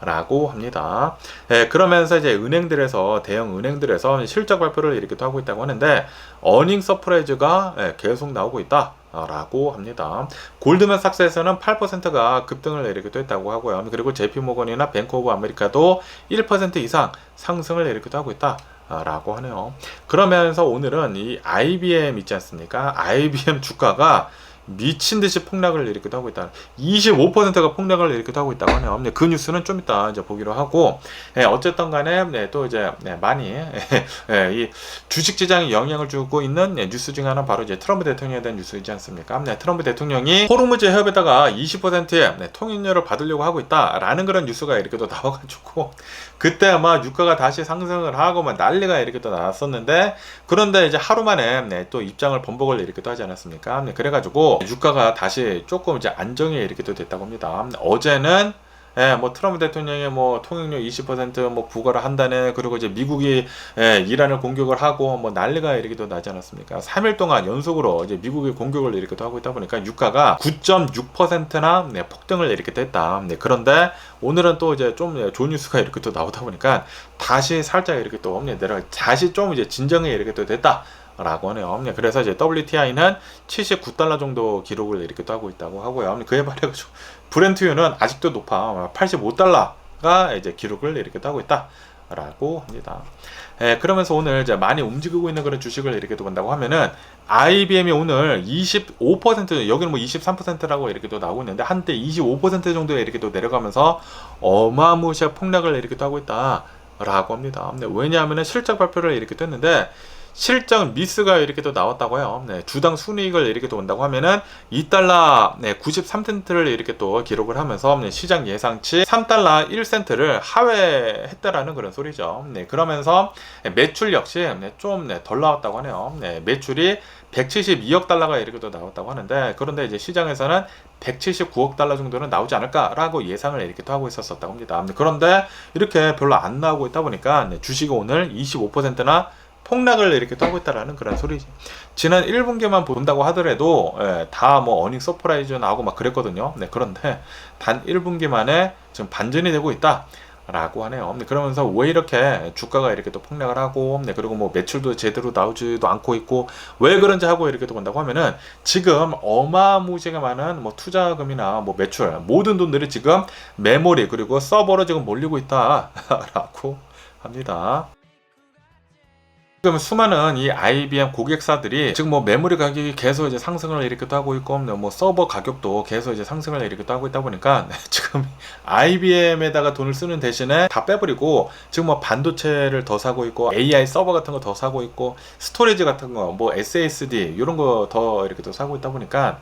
[SPEAKER 3] 라고 합니다. 그러면서 이제 은행들에서 대형 은행들에서 실적 발표를 이렇게 하고 있다고 하는데 어닝 서프라이즈가 계속 나오고 있다. 라고 합니다. 골드맨삭스에서는 8%가 급등을 이렇게 했다고 하고요. 그리고 JP모건이나 뱅크 오브 아메리카도 1% 이상 상승을 이렇게 하고 있다. 라고 하네요. 그러면서 오늘은 이 IBM 있지 않습니까? IBM 주가가 미친 듯이 폭락을 이렇게 하고 있다. 25%가 폭락을 이렇게 하고 있다고 하네요. 그 뉴스는 좀 이따 이제 보기로 하고, 어쨌든 간에 또 이제 많이 이 주식 시장에 영향을 주고 있는 뉴스 중 하나 바로 이제 트럼프 대통령에 대한 뉴스이지 않습니까? 트럼프 대통령이 호르무즈 해협에다가 20%의 통행료를 받으려고 하고 있다라는 그런 뉴스가 이렇게 또 나와가지고 그때 아마 유가가 다시 상승을 하고 막 난리가 이렇게 또 나왔었는데, 그런데 이제 하루 만에 또 입장을 번복을 이렇게 또 하지 않았습니까? 그래가지고 유가가 다시 조금 이제 안정이 이렇게 또 됐다고 합니다. 어제는 뭐 트럼프 대통령이 뭐 통행료 20% 부과를 한다네. 그리고 이제 미국이 이란을 공격을 하고 뭐 난리가 이렇게 또 나지 않았습니까? 3일 동안 연속으로 이제 미국이 공격을 이렇게 또 하고 있다 보니까 유가가 9.6%나 폭등을 이렇게 됐다. 그런데 오늘은 또 이제 좀 좋은 뉴스가 이렇게 또 나오다 보니까 다시 살짝 이렇게 또 내려가 다시 좀 이제 진정이 이렇게 또 됐다. 라고 하네요. 그래서 이제 WTI는 79달러 정도 기록을 이렇게 또 하고 있다고 하고요. 그에 반해가지고 브렌트유는 아직도 높아 85달러가 이제 기록을 이렇게 또 하고 있다라고 합니다. 그러면서 오늘 이제 많이 움직이고 있는 그런 주식을 이렇게 또 본다고 하면은 IBM이 오늘 25% 여기는 뭐 23%라고 이렇게 또 나오고 있는데 한때 25% 정도에 이렇게 또 내려가면서 어마무시한 폭락을 이렇게 또 하고 있다라고 합니다. 왜냐하면은 실적 발표를 이렇게 또 했는데 실적 미스가 이렇게 또 나왔다고 해요. 주당 순이익을 이렇게 또 온다고 하면은 2달러 93센트를 이렇게 또 기록을 하면서 시장 예상치 3달러 1센트를 하회했다라는 그런 소리죠. 그러면서 매출 역시 좀 덜 나왔다고 하네요. 매출이 172억 달러가 이렇게 또 나왔다고 하는데, 그런데 이제 시장에서는 179억 달러 정도는 나오지 않을까라고 예상을 이렇게 또 하고 있었다고 합니다. 그런데 이렇게 별로 안 나오고 있다 보니까 주식이 오늘 25%나 폭락을 이렇게 하고 있다라는 그런 소리지. 지난 1분기만 본다고 하더라도 다 뭐 어닝 서프라이즈 나오고 막 그랬거든요. 그런데 단 1분기만에 지금 반전이 되고 있다라고 하네요. 그러면서 왜 이렇게 주가가 이렇게 또 폭락을 하고, 그리고 뭐 매출도 제대로 나오지도 않고 있고 왜 그런지 하고 이렇게 또 본다고 하면은 지금 어마무시하게 많은 뭐 투자금이나 뭐 매출 모든 돈들이 지금 메모리 그리고 서버로 지금 몰리고 있다라고 합니다. 지금 수많은 이 IBM 고객사들이 지금 뭐 메모리 가격이 계속 이제 상승을 이렇게 하고 있고, 뭐 서버 가격도 계속 이제 상승을 이렇게 하고 있다 보니까 지금 IBM에다가 돈을 쓰는 대신에 다 빼버리고 지금 뭐 반도체를 더 사고 있고 AI 서버 같은 거 더 사고 있고 스토리지 같은 거 뭐 SSD 이런 거 더 이렇게 또 사고 있다 보니까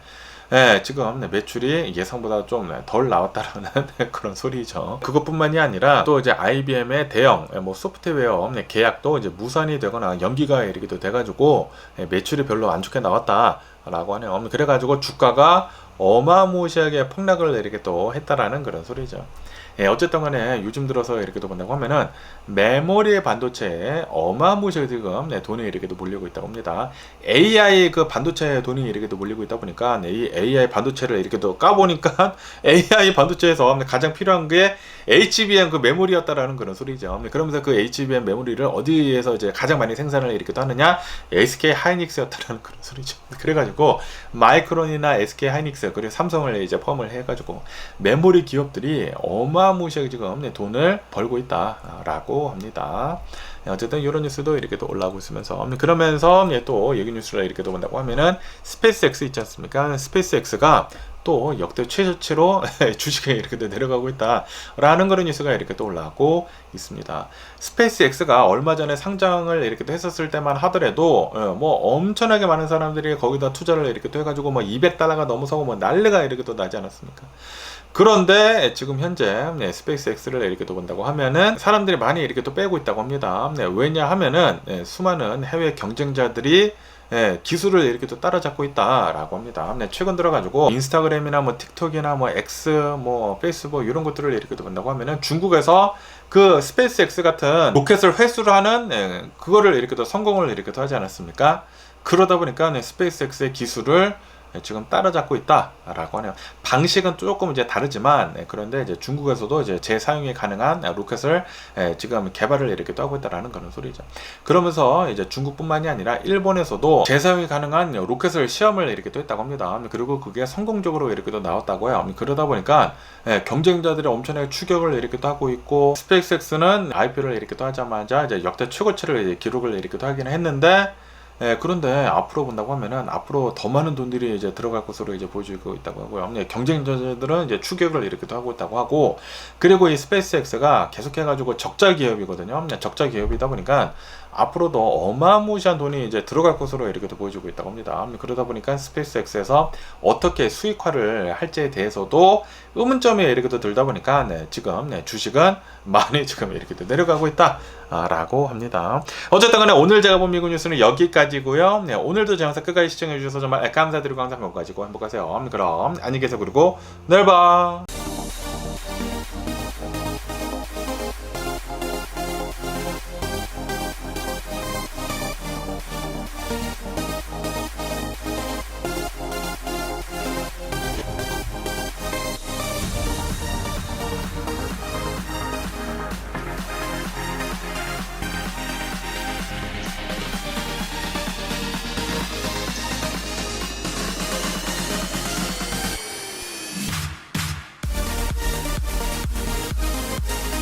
[SPEAKER 3] 지금 매출이 예상보다 좀 덜 나왔다라는 그런 소리죠. 그것뿐만이 아니라 또 이제 IBM의 대형 뭐 소프트웨어 계약도 이제 무산이 되거나 연기가 이렇게 또 돼가지고 매출이 별로 안 좋게 나왔다라고 하네요. 그래가지고 주가가 어마무시하게 폭락을 이렇게 또 했다라는 그런 소리죠. 어쨌든 간에 요즘 들어서 이렇게 또 본다고 하면은 메모리 반도체에 어마무시하게 지금 돈이 이렇게 또 몰리고 있다고 합니다. AI 그 반도체에 돈이 이렇게 또 몰리고 있다 보니까 이 AI 반도체를 이렇게 또 까보니까 AI 반도체에서 가장 필요한 게 HBM 그 메모리였다라는 그런 소리죠. 그러면서 그 HBM 메모리를 어디에서 이제 가장 많이 생산을 이렇게 또 하느냐? SK 하이닉스였다라는 그런 소리죠. 그래가지고 마이크론이나 SK 하이닉스 그리고 삼성을 이제 포함을 해가지고 메모리 기업들이 어마무시하게 지금 돈을 벌고 있다라고 합니다. 어쨌든 이런 뉴스도 이렇게 또 올라오고 있으면서 그러면서 또 여기 뉴스를 이렇게 또 본다고 하면은 스페이스X 있지 않습니까? 스페이스X가 또 역대 최저치로 주식이 이렇게 또 내려가고 있다라는 그런 뉴스가 이렇게 또 올라오고 있습니다. 스페이스X가 얼마 전에 상장을 이렇게 또 했었을 때만 하더라도 뭐 엄청나게 많은 사람들이 거기다 투자를 이렇게 또 해가지고 뭐 $200가 넘어서고 뭐 난리가 이렇게 또 나지 않았습니까? 그런데 지금 현재 스페이스X를 이렇게 또 본다고 하면은 사람들이 많이 이렇게 또 빼고 있다고 합니다. 왜냐하면은 수많은 해외 경쟁자들이 기술을 이렇게 또 따라잡고 있다라고 합니다. 최근 들어가지고 인스타그램이나 뭐 틱톡이나 뭐 X, 뭐 페이스북 이런 것들을 이렇게 또 본다고 하면은 중국에서 그 스페이스X 같은 로켓을 회수를 하는 그거를 이렇게 또 성공을 이렇게 또 하지 않았습니까? 그러다 보니까 스페이스X의 기술을 지금 따라잡고 있다라고 하네요. 방식은 조금 이제 다르지만 그런데 이제 중국에서도 이제 재사용이 가능한 로켓을 지금 개발을 이렇게 또 하고 있다라는 그런 소리죠. 그러면서 이제 중국뿐만이 아니라 일본에서도 재사용이 가능한 로켓을 시험을 이렇게 또 했다고 합니다. 그리고 그게 성공적으로 이렇게 또 나왔다고요. 그러다 보니까 경쟁자들이 엄청나게 추격을 이렇게 또 하고 있고 스페이스X는 IPO를 이렇게 또 하자마자 이제 역대 최고치를 기록을 이렇게 또 하기는 했는데 그런데 앞으로 본다고 하면은 앞으로 더 많은 돈들이 이제 들어갈 것으로 이제 보여지고 있다고 하고요. 경쟁자들은 이제 추격을 이렇게도 하고 있다고 하고, 그리고 이 스페이스X가 계속해가지고 적자 기업이거든요. 적자 기업이다 보니까 앞으로도 어마무시한 돈이 이제 들어갈 것으로 이렇게도 보여지고 있다고 합니다. 그러다 보니까 스페이스X에서 어떻게 수익화를 할지에 대해서도 의문점이 이렇게도 들다 보니까 지금 주식은 많이 지금 이렇게도 내려가고 있다라고 합니다. 어쨌든 간에 오늘 제가 본 미국 뉴스는 여기까지고요. 오늘도 제 영상 끝까지 시청해 주셔서 정말 감사드리고 항상 건강하시고 행복하세요. 그럼 안녕히 계세요. 그리고 내일 봐.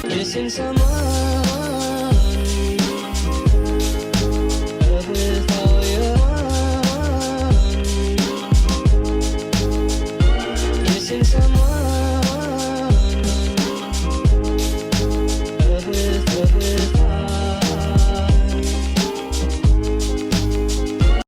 [SPEAKER 2] Missing someone